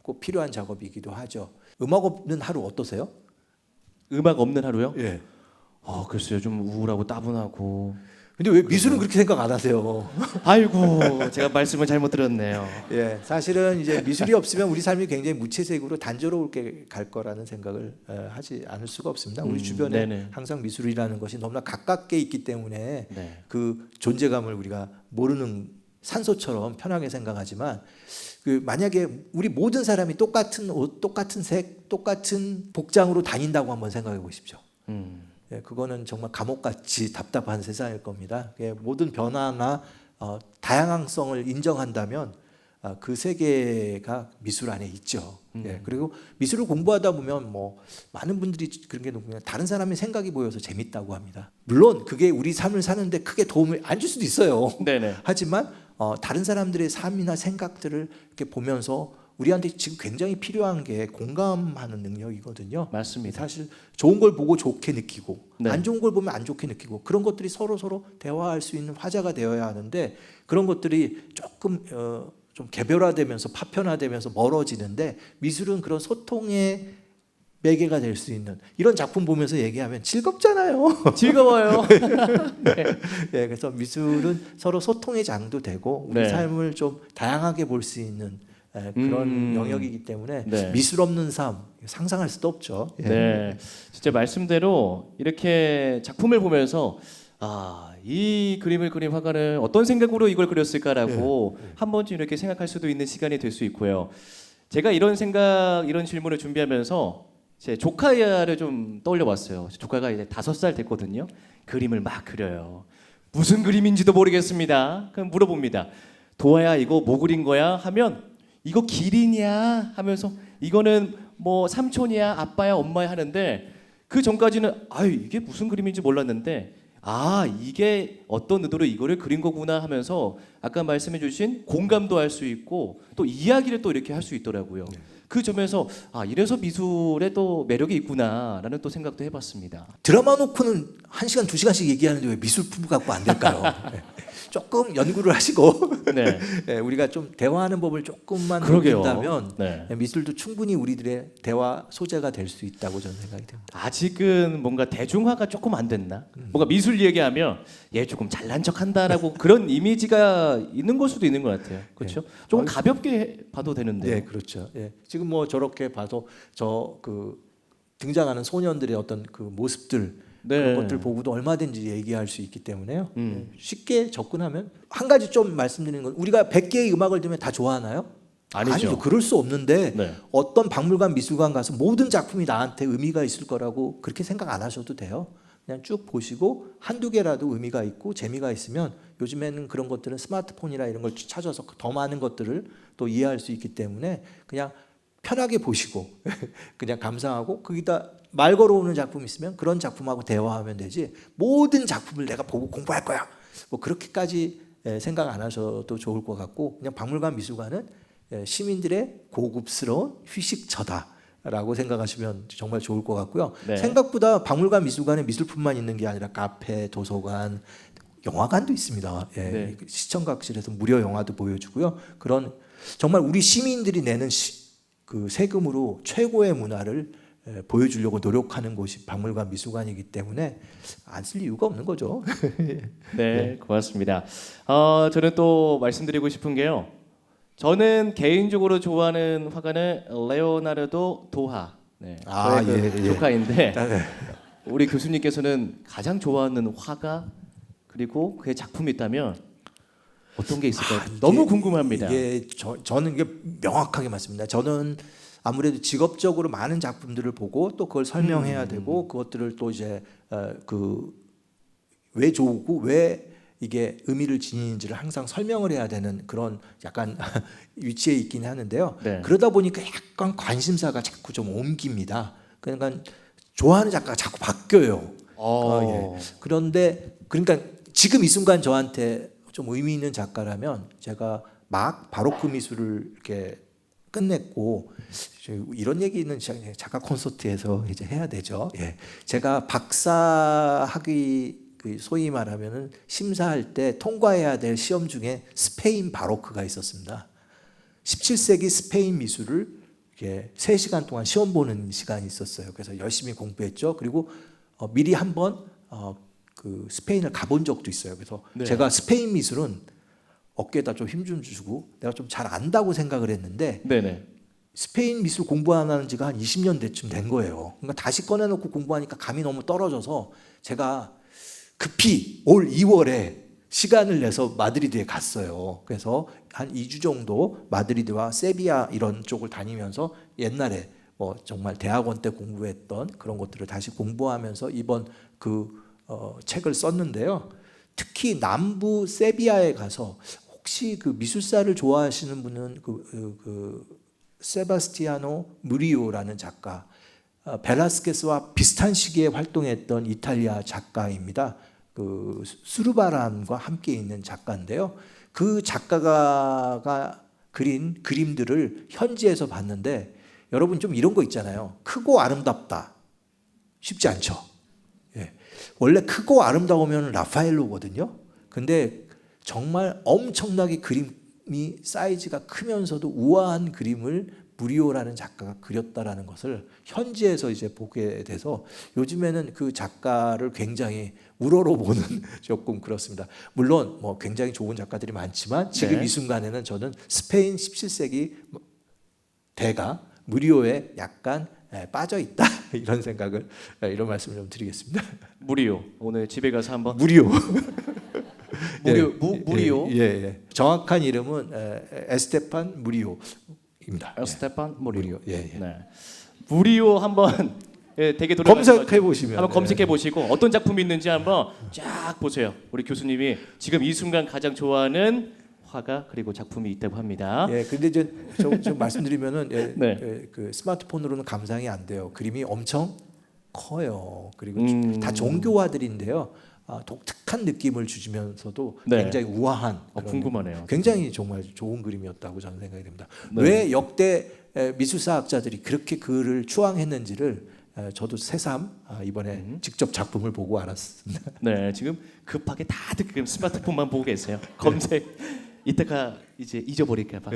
꼭 필요한 작업이기도 하죠. 음악 없는 하루 어떠세요? 음악 없는 하루요? 예. 글쎄요, 좀 우울하고 따분하고. 근데 왜 미술은 그렇게 생각 안 하세요? 아이고, 제가 말씀을 잘못 들었네요. 예, 사실은 이제 미술이 없으면 우리 삶이 굉장히 무채색으로 단조롭게 갈 거라는 생각을 하지 않을 수가 없습니다. 우리 주변에 네네. 항상 미술이라는 것이 너무나 가깝게 있기 때문에 네. 그 존재감을 우리가 모르는 산소처럼 편하게 생각하지만, 그 만약에 우리 모든 사람이 똑같은 옷, 똑같은 색, 똑같은 복장으로 다닌다고 한번 생각해 보십시오. 예, 그거는 정말 감옥같이 답답한 세상일 겁니다. 예, 모든 변화나 다양성을 인정한다면 그 세계가 미술 안에 있죠. 예, 그리고 미술을 공부하다 보면 뭐 많은 분들이 그런 게 그냥 다른 사람의 생각이 보여서 재밌다고 합니다. 물론 그게 우리 삶을 사는데 크게 도움을 안 줄 수도 있어요. 네네. 하지만 다른 사람들의 삶이나 생각들을 이렇게 보면서 우리한테 지금 굉장히 필요한 게 공감하는 능력이거든요. 맞습니다. 사실 좋은 걸 보고 좋게 느끼고, 네. 안 좋은 걸 보면 안 좋게 느끼고, 그런 것들이 서로 대화할 수 있는 화자가 되어야 하는데, 그런 것들이 조금 좀 개별화되면서 파편화되면서 멀어지는데, 미술은 그런 소통의 매개가 될 수 있는, 이런 작품 보면서 얘기하면 즐겁잖아요. 즐거워요. 네, 그래서 미술은 서로 소통의 장도 되고 우리 네. 삶을 좀 다양하게 볼 수 있는 그런 영역이기 때문에 네. 미술 없는 삶 상상할 수도 없죠. 예. 네, 진짜 말씀대로 이렇게 작품을 보면서 이 그림을 그린 화가는 어떤 생각으로 이걸 그렸을까라고 한 번쯤 이렇게 생각할 수도 있는 시간이 될 수 있고요. 제가 이런 질문을 준비하면서 제 조카를 좀 떠올려봤어요. 조카가 이제 5살 됐거든요. 그림을 막 그려요. 무슨 그림인지도 모르겠습니다. 그럼 물어봅니다. 도아야, 이거 뭐 그린 거야? 하면 이거 기린이야 하면서, 이거는 뭐 삼촌이야, 아빠야, 엄마야 하는데, 그 전까지는 이게 무슨 그림인지 몰랐는데, 이게 어떤 의도로 이거를 그린 거구나 하면서 아까 말씀해 주신 공감도 할 수 있고 또 이야기를 또 이렇게 할 수 있더라고요. 그 점에서 이래서 미술에 또 매력이 있구나라는 또 생각도 해봤습니다. 드라마 놓고는 1시간, 2시간씩 얘기하는데 왜 미술품 갖고 안 될까요? 네. 조금 연구를 하시고 네. 네, 우리가 좀 대화하는 법을 조금만 그러게요. 느낀다면 네. 미술도 충분히 우리들의 대화 소재가 될 수 있다고 저는 생각이 됩니다. 아직은 뭔가 대중화가 조금 안 됐나? 뭔가 미술 얘기하면 얘 조금 잘난 척한다라고 그런 이미지가 있는 걸 수도 있는 것 같아요. 그렇죠? 조금 가볍게 봐도 되는데. 네, 그렇죠. 예. 지금 뭐 저렇게 봐도 등장하는 소년들의 어떤 그 모습들, 네. 그런 것들 보고도 얼마든지 얘기할 수 있기 때문에요. 예. 쉽게 접근하면. 한 가지 좀 말씀드리는 건, 우리가 100개의 음악을 들으면 다 좋아하나요? 아니죠. 그럴 수 없는데 네. 어떤 박물관, 미술관 가서 모든 작품이 나한테 의미가 있을 거라고 그렇게 생각 안 하셔도 돼요. 그냥 쭉 보시고 한두 개라도 의미가 있고 재미가 있으면, 요즘에는 그런 것들은 스마트폰이나 이런 걸 찾아서 더 많은 것들을 또 이해할 수 있기 때문에 그냥 편하게 보시고 그냥 감상하고, 거기다 말 걸어오는 작품 있으면 그런 작품하고 대화하면 되지, 모든 작품을 내가 보고 공부할 거야 뭐 그렇게까지 생각 안 하셔도 좋을 것 같고, 그냥 박물관, 미술관은 시민들의 고급스러운 휴식처다라고 생각하시면 정말 좋을 것 같고요. 네. 생각보다 박물관, 미술관에 미술품만 있는 게 아니라 카페, 도서관, 영화관도 있습니다. 예, 네. 시청각실에서 무료 영화도 보여주고요. 그런 정말 우리 시민들이 내는 그 세금으로 최고의 문화를 보여주려고 노력하는 곳이 박물관 미술관이기 때문에 안 쓸 이유가 없는 거죠. 네, 고맙습니다. 저는 또 말씀드리고 싶은 게요. 저는 개인적으로 좋아하는 화가는 레오나르도 도하. 네, 아, 저의 그 예, 예. 조카인데 네. 우리 교수님께서는 가장 좋아하는 화가 그리고 그의 작품이 있다면 어떤 게 있을까요? 너무 궁금합니다. 저는 이게 명확하게 맞습니다. 저는 아무래도 직업적으로 많은 작품들을 보고 또 그걸 설명해야 되고 그것들을 또 이제 그 왜 좋고 왜 이게 의미를 지니는지를 항상 설명을 해야 되는 그런 약간 위치에 있긴 하는데요. 네. 그러다 보니까 약간 관심사가 자꾸 좀 옮깁니다. 그러니까 좋아하는 작가가 자꾸 바뀌어요. 예. 그런데 그러니까 지금 이 순간 저한테 좀 의미 있는 작가라면 제가 막 바로크 미술을 이렇게 끝냈고 이런 얘기는 작가 콘서트에서 이제 해야 되죠. 예. 제가 박사학위 그 소위 말하면은 심사할 때 통과해야 될 시험 중에 스페인 바로크가 있었습니다. 17세기 스페인 미술을 이렇게 3시간 동안 시험 보는 시간이 있었어요. 그래서 열심히 공부했죠. 그리고 미리 한번 그 스페인을 가본 적도 있어요. 그래서 네. 제가 스페인 미술은 어깨에다 좀 힘 좀 주고 내가 좀 잘 안다고 생각을 했는데 네네. 스페인 미술 공부 안 하는 지가 한 20년 대쯤 된 거예요. 그러니까 다시 꺼내놓고 공부하니까 감이 너무 떨어져서 제가 급히 올 2월에 시간을 내서 마드리드에 갔어요. 그래서 한 2주 정도 마드리드와 세비야 이런 쪽을 다니면서 옛날에 뭐 정말 대학원 때 공부했던 그런 것들을 다시 공부하면서 이번 그 책을 썼는데요. 특히 남부 세비야에 가서 혹시 그 미술사를 좋아하시는 분은 그 세바스티아노 무리오라는 작가, 벨라스케스와 비슷한 시기에 활동했던 이탈리아 작가입니다. 그 수르바란과 함께 있는 작가인데요. 그 작가가 그린 그림들을 현지에서 봤는데 여러분 좀 이런 거 있잖아요. 크고 아름답다. 쉽지 않죠. 예. 원래 크고 아름다우면 라파엘로거든요. 근데 정말 엄청나게 그림이 사이즈가 크면서도 우아한 그림을 무리오라는 작가가 그렸다라는 것을 현지에서 이제 보게 돼서 요즘에는 그 작가를 굉장히 우러러 보는 조금 그렇습니다. 물론 뭐 굉장히 좋은 작가들이 많지만 지금 네. 이 순간에는 저는 스페인 17세기 대가 무리오에 약간 빠져 있다 이런 생각을 이런 말씀을 좀 드리겠습니다. 무리오. 오늘 집에 가서 한번 무리오. 무리오. 예. 정확한 이름은 에스테판 무리오입니다. 스테판 무리오. 예. 네. 무리오 한번 되게 검색해 보시면 한번 검색해 보시고 어떤 작품이 있는지 한번 쫙 보세요. 우리 교수님이 지금 이 순간 가장 좋아하는 화가 그리고 작품이 있다고 합니다. 예, 근데 좀 말씀드리면은 네. 그 스마트폰으로는 감상이 안 돼요. 그림이 엄청 커요. 그리고 다 종교화들인데요. 독특한 느낌을 주시면서도 네. 굉장히 우아한. 그런 궁금하네요. 굉장히 정말 좋은 그림이었다고 저는 생각이 됩니다. 네. 왜 역대 미술사학자들이 그렇게 그를 추앙했는지를 저도 새삼 이번에 직접 작품을 보고 알았습니다. 네, 지금 급하게 다들 지금 스마트폰만 보고 계세요. 검색 이따가 이제 잊어버릴까봐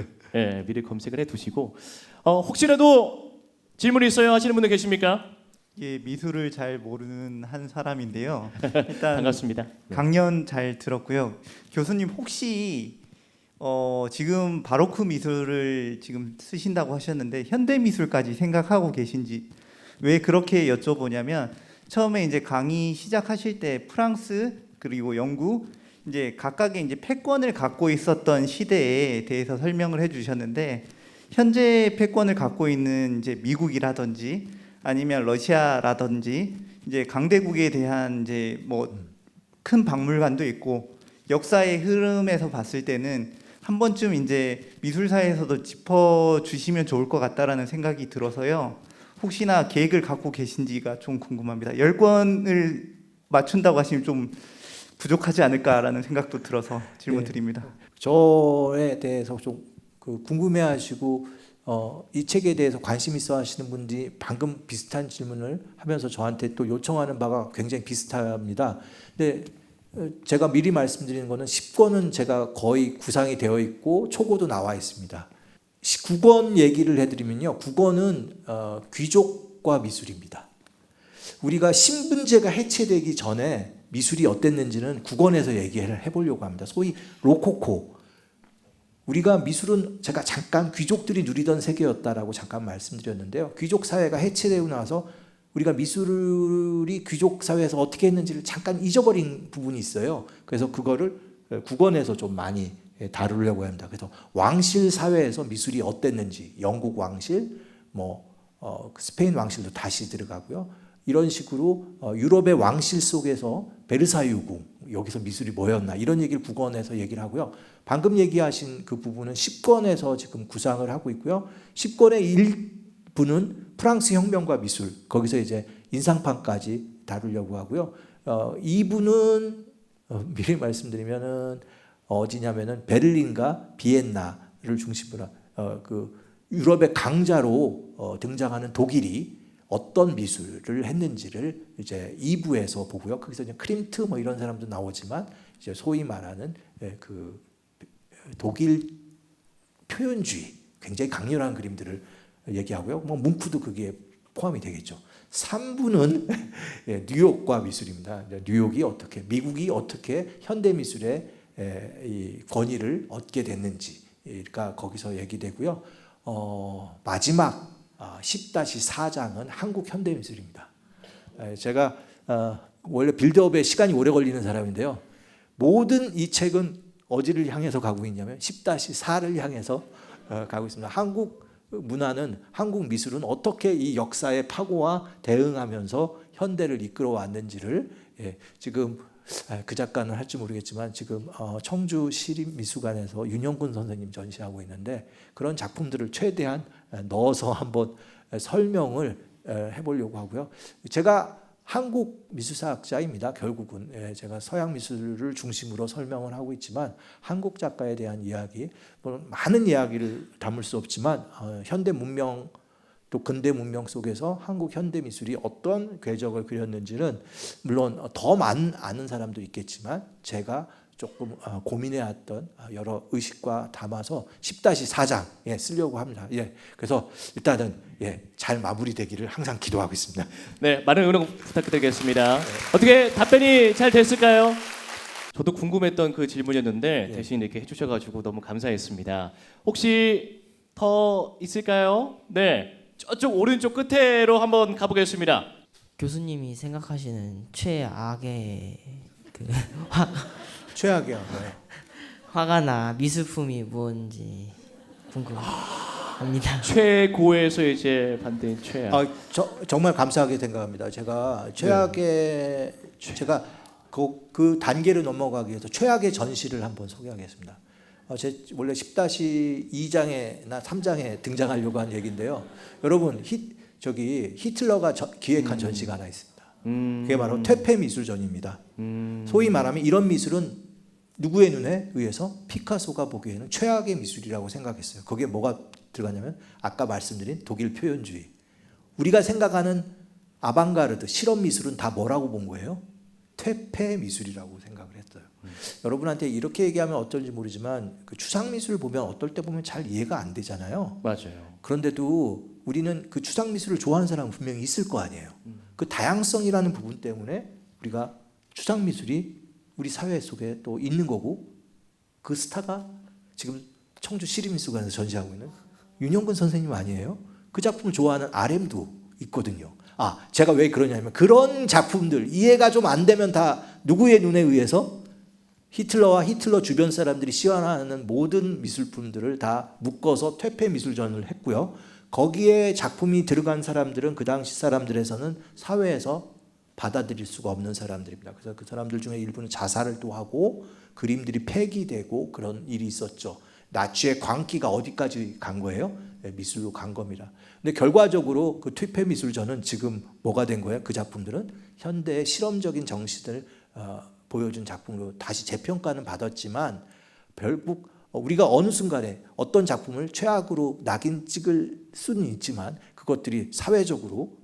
미리 검색을 해두시고 혹시라도 질문 있어요 하시는 분들 계십니까? 예, 미술을 잘 모르는 한 사람인데요. 일단 반갑습니다. 강연 잘 들었고요. 교수님 혹시 지금 바로크 미술을 지금 쓰신다고 하셨는데 현대 미술까지 생각하고 계신지 왜 그렇게 여쭤보냐면 처음에 이제 강의 시작하실 때 프랑스 그리고 영국 이제 각각의 이제 패권을 갖고 있었던 시대에 대해서 설명을 해주셨는데 현재 패권을 갖고 있는 이제 미국이라든지 아니면 러시아라든지 이제 강대국에 대한 이제 뭐 큰 박물관도 있고 역사의 흐름에서 봤을 때는 한 번쯤 이제 미술사에서도 짚어 주시면 좋을 것 같다라는 생각이 들어서요. 혹시나 계획을 갖고 계신지가 좀 궁금합니다. 10권을 맞춘다고 하시면 좀 부족하지 않을까라는 생각도 들어서 질문 드립니다. 저에 대해서 좀 그 궁금해하시고 이 책에 대해서 관심 있어 하시는 분들이 방금 비슷한 질문을 하면서 저한테 또 요청하는 바가 굉장히 비슷합니다. 근데 제가 미리 말씀드리는 거는 10권은 제가 거의 구상이 되어 있고 초고도 나와 있습니다. 9권 얘기를 해드리면요, 9권은 귀족과 미술입니다. 우리가 신분제가 해체되기 전에 미술이 어땠는지는 9권에서 얘기를 해보려고 합니다. 소위 로코코. 우리가 미술은 제가 잠깐 귀족들이 누리던 세계였다라고 잠깐 말씀드렸는데요. 귀족 사회가 해체되고 나서 우리가 미술이 귀족 사회에서 어떻게 했는지를 잠깐 잊어버린 부분이 있어요. 그래서 그거를 9권에서 좀 많이 다루려고 합니다. 그래서 왕실 사회에서 미술이 어땠는지, 영국 왕실, 스페인 왕실도 다시 들어가고요. 이런 식으로 유럽의 왕실 속에서 베르사유궁, 여기서 미술이 뭐였나, 이런 얘기를 9권에서 얘기를 하고요. 방금 얘기하신 그 부분은 10권에서 지금 구상을 하고 있고요. 10권의 일부는 프랑스 혁명과 미술, 거기서 이제 인상판까지 다루려고 하고요. 2부는 미리 말씀드리면은 어디냐면은 베를린과 비엔나를 중심으로 그 유럽의 강자로 등장하는 독일이 어떤 미술을 했는지를 이제 2부에서 보고요. 거기서 이제 크림트 이런 사람도 나오지만 이제 소위 말하는 그 독일 표현주의, 굉장히 강렬한 그림들을 얘기하고요. 문프도 거기에 포함이 되겠죠. 3부는 뉴욕과 미술입니다. 뉴욕이 어떻게, 미국이 어떻게 현대 미술의 이 권위를 얻게 됐는지가 거기서 얘기되고요. 마지막 10-4장은 한국 현대미술입니다. 제가 원래 빌드업에 시간이 오래 걸리는 사람인데요. 모든 이 책은 어디를 향해서 가고 있냐면 10-4를 향해서 가고 있습니다. 한국 문화는, 한국 미술은 어떻게 이 역사의 파고와 대응하면서 현대를 이끌어 왔는지를 지금 그 작가는 할지 모르겠지만 지금 청주 시립미술관에서 윤영근 선생님 전시하고 있는데, 그런 작품들을 최대한 넣어서 한번 설명을 해보려고 하고요. 제가 한국 미술사학자입니다. 결국은 제가 서양 미술을 중심으로 설명을 하고 있지만 한국 작가에 대한 이야기, 많은 이야기를 담을 수 없지만 현대 문명 또 근대 문명 속에서 한국 현대 미술이 어떤 궤적을 그렸는지는 물론 더 많은 아는 사람도 있겠지만 제가 조금 고민해왔던 여러 의식과 담아서 10-4장에 쓰려고 합니다. 그래서 일단은 잘 마무리되기를 항상 기도하고 있습니다. 네, 많은 응원 부탁드리겠습니다. 어떻게 답변이 잘 됐을까요? 저도 궁금했던 그 질문이었는데 대신 이렇게 해주셔가지고 너무 감사했습니다. 혹시 더 있을까요? 네. 저쪽 오른쪽 끝으로 한번 가보겠습니다. 교수님이 생각하시는 최악의 그 최악이요. 화가나 미술품이 뭔지 궁금합니다. 최고에서 이제 반대인 최악. 정말 감사하게 생각합니다. 제가 최악의 제가 그 단계를 넘어가기 위해서 최악의 전시를 한번 소개하겠습니다. 원래 10-2장에나 3장에 등장하려고 한 얘기인데요. 여러분 히틀러가 기획한 전시가 하나 있습니다. 그게 바로 퇴폐 미술전입니다. 소위 말하면 이런 미술은 누구의 눈에 의해서 피카소가 보기에는 최악의 미술이라고 생각했어요. 거기에 뭐가 들어가냐면 아까 말씀드린 독일 표현주의. 우리가 생각하는 아방가르드 실험 미술은 다 뭐라고 본 거예요? 퇴폐 미술이라고 생각을 했어요. 여러분한테 이렇게 얘기하면 어떨지 모르지만 그 추상 미술을 보면 어떨 때 보면 잘 이해가 안 되잖아요. 맞아요. 그런데도 우리는 그 추상 미술을 좋아하는 사람은 분명히 있을 거 아니에요. 그 다양성이라는 부분 때문에 우리가 추상 미술이 우리 사회 속에 또 있는 거고, 그 스타가 지금 청주 시립미술관에서 전시하고 있는 윤영근 선생님 아니에요? 그 작품을 좋아하는 RM도 있거든요. 제가 왜 그러냐면 그런 작품들 이해가 좀 안 되면 다 누구의 눈에 의해서 히틀러와 히틀러 주변 사람들이 시연하는 모든 미술품들을 다 묶어서 퇴폐 미술전을 했고요. 거기에 작품이 들어간 사람들은 그 당시 사람들에서는 사회에서 받아들일 수가 없는 사람들입니다. 그래서 그 사람들 중에 일부는 자살을 또 하고 그림들이 폐기되고 그런 일이 있었죠. 나치의 광기가 어디까지 간 거예요? 미술로 간 겁니다. 근데 결과적으로 그 퇴폐 미술전은 지금 뭐가 된 거예요? 그 작품들은 현대의 실험적인 정신을 보여준 작품으로 다시 재평가는 받았지만 결국 우리가 어느 순간에 어떤 작품을 최악으로 낙인 찍을 수는 있지만 그것들이 사회적으로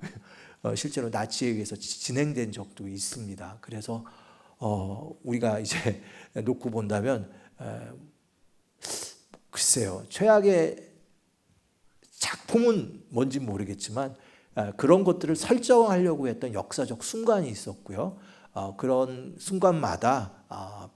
실제로 나치에 의해서 진행된 적도 있습니다. 그래서 우리가 이제 놓고 본다면 글쎄요, 최악의 작품은 뭔지 모르겠지만 그런 것들을 설정하려고 했던 역사적 순간이 있었고요. 그런 순간마다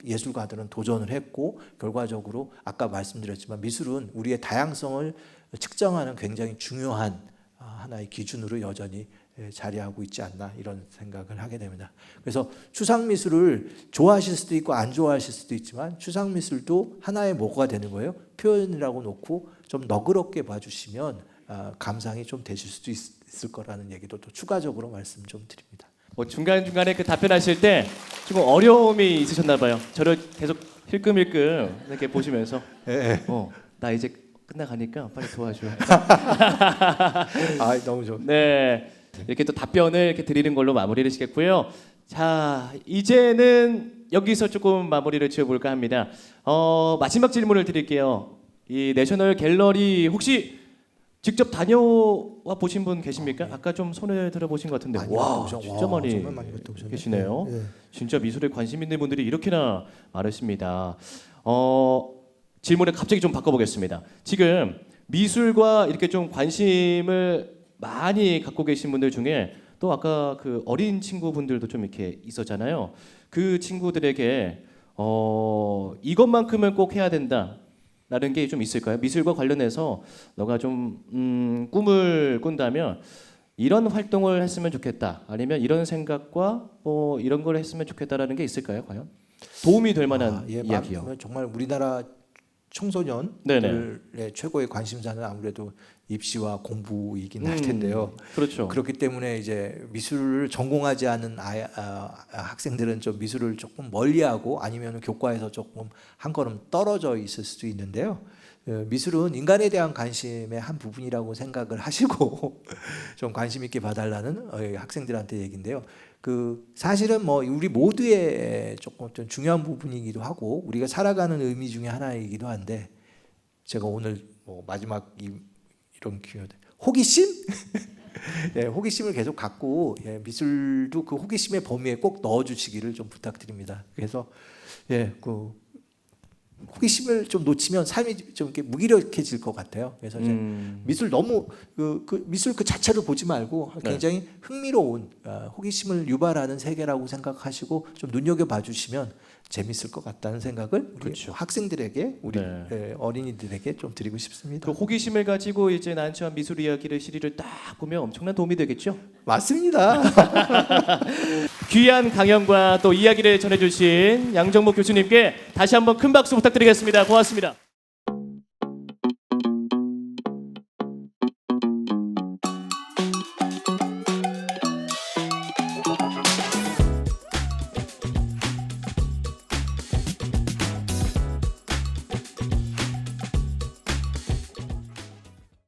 예술가들은 도전을 했고 결과적으로 아까 말씀드렸지만 미술은 우리의 다양성을 측정하는 굉장히 중요한 하나의 기준으로 여전히 자리하고 있지 않나 이런 생각을 하게 됩니다. 그래서 추상 미술을 좋아하실 수도 있고 안 좋아하실 수도 있지만 추상 미술도 하나의 뭐가 되는 거예요? 표현이라고 놓고 좀 너그럽게 봐주시면 감상이 좀 되실 수도 있을 거라는 얘기도 또 추가적으로 말씀 좀 드립니다. 뭐 중간중간에 그 답변하실 때 조금 어려움이 있으셨나 봐요. 저를 계속 힐끔힐끔 이렇게 보시면서 나 이제 끝나가니까 빨리 도와줘. 너무 좋. 네, 이렇게 또 답변을 이렇게 드리는 걸로 마무리를 시겠고요. 자, 이제는 여기서 조금 마무리를 지어볼까 합니다. 마지막 질문을 드릴게요. 이 내셔널 갤러리 혹시 직접 다녀와 보신 분 계십니까? 아까 좀 손을 들어보신 것 같은데 많이 와 갔다 오셨- 진짜 와, 많이 정말 많이 갔다 오셨네. 계시네요. 예. 진짜 미술에 관심 있는 분들이 이렇게나 많으십니다. 질문을 갑자기 좀 바꿔보겠습니다. 지금 미술과 이렇게 좀 관심을 많이 갖고 계신 분들 중에 또 아까 그 어린 친구분들도 좀 이렇게 있었잖아요. 그 친구들에게 이것만큼은 꼭 해야 된다. 라는 게 좀 있을까요? 미술과 관련해서 너가 좀 꿈을 꾼다면 이런 활동을 했으면 좋겠다. 아니면 이런 생각과 뭐 이런 걸 했으면 좋겠다라는 게 있을까요? 과연 도움이 될 만한 이야기요. 정말 우리나라 네네. 청소년들의 최고의 관심사는 아무래도 입시와 공부이긴 할 텐데요. 그렇죠. 그렇기 때문에 이제 미술을 전공하지 않은 학생들은 좀 미술을 조금 멀리하고 아니면 교과에서 조금 한 걸음 떨어져 있을 수도 있는데요. 미술은 인간에 대한 관심의 한 부분이라고 생각을 하시고 좀 관심 있게 봐달라는 학생들한테 얘기인데요. 그 사실은 뭐 우리 모두의 조금 좀 중요한 부분이기도 하고 우리가 살아가는 의미 중에 하나이기도 한데 제가 오늘 뭐 마지막 이런 기회 호기심? 예, 호기심을 계속 갖고 미술도 그 호기심의 범위에 꼭 넣어주시기를 좀 부탁드립니다. 그래서 그 호기심을 좀 놓치면 삶이 좀 이렇게 무기력해질 것 같아요. 그래서 이제 미술 너무 그 미술 그 자체를 보지 말고 굉장히 흥미로운 호기심을 유발하는 세계라고 생각하시고 좀 눈여겨 봐주시면 재밌을 것 같다는 생각을 우리 그렇죠. 학생들에게 우리 어린이들에게 좀 드리고 싶습니다. 그 호기심을 가지고 이제 난처한 미술 이야기를 시리를 딱 보면 엄청난 도움이 되겠죠. 맞습니다. 귀한 강연과 또 이야기를 전해주신 양정목 교수님께 다시 한번 큰 박수 부탁드리겠습니다. 고맙습니다.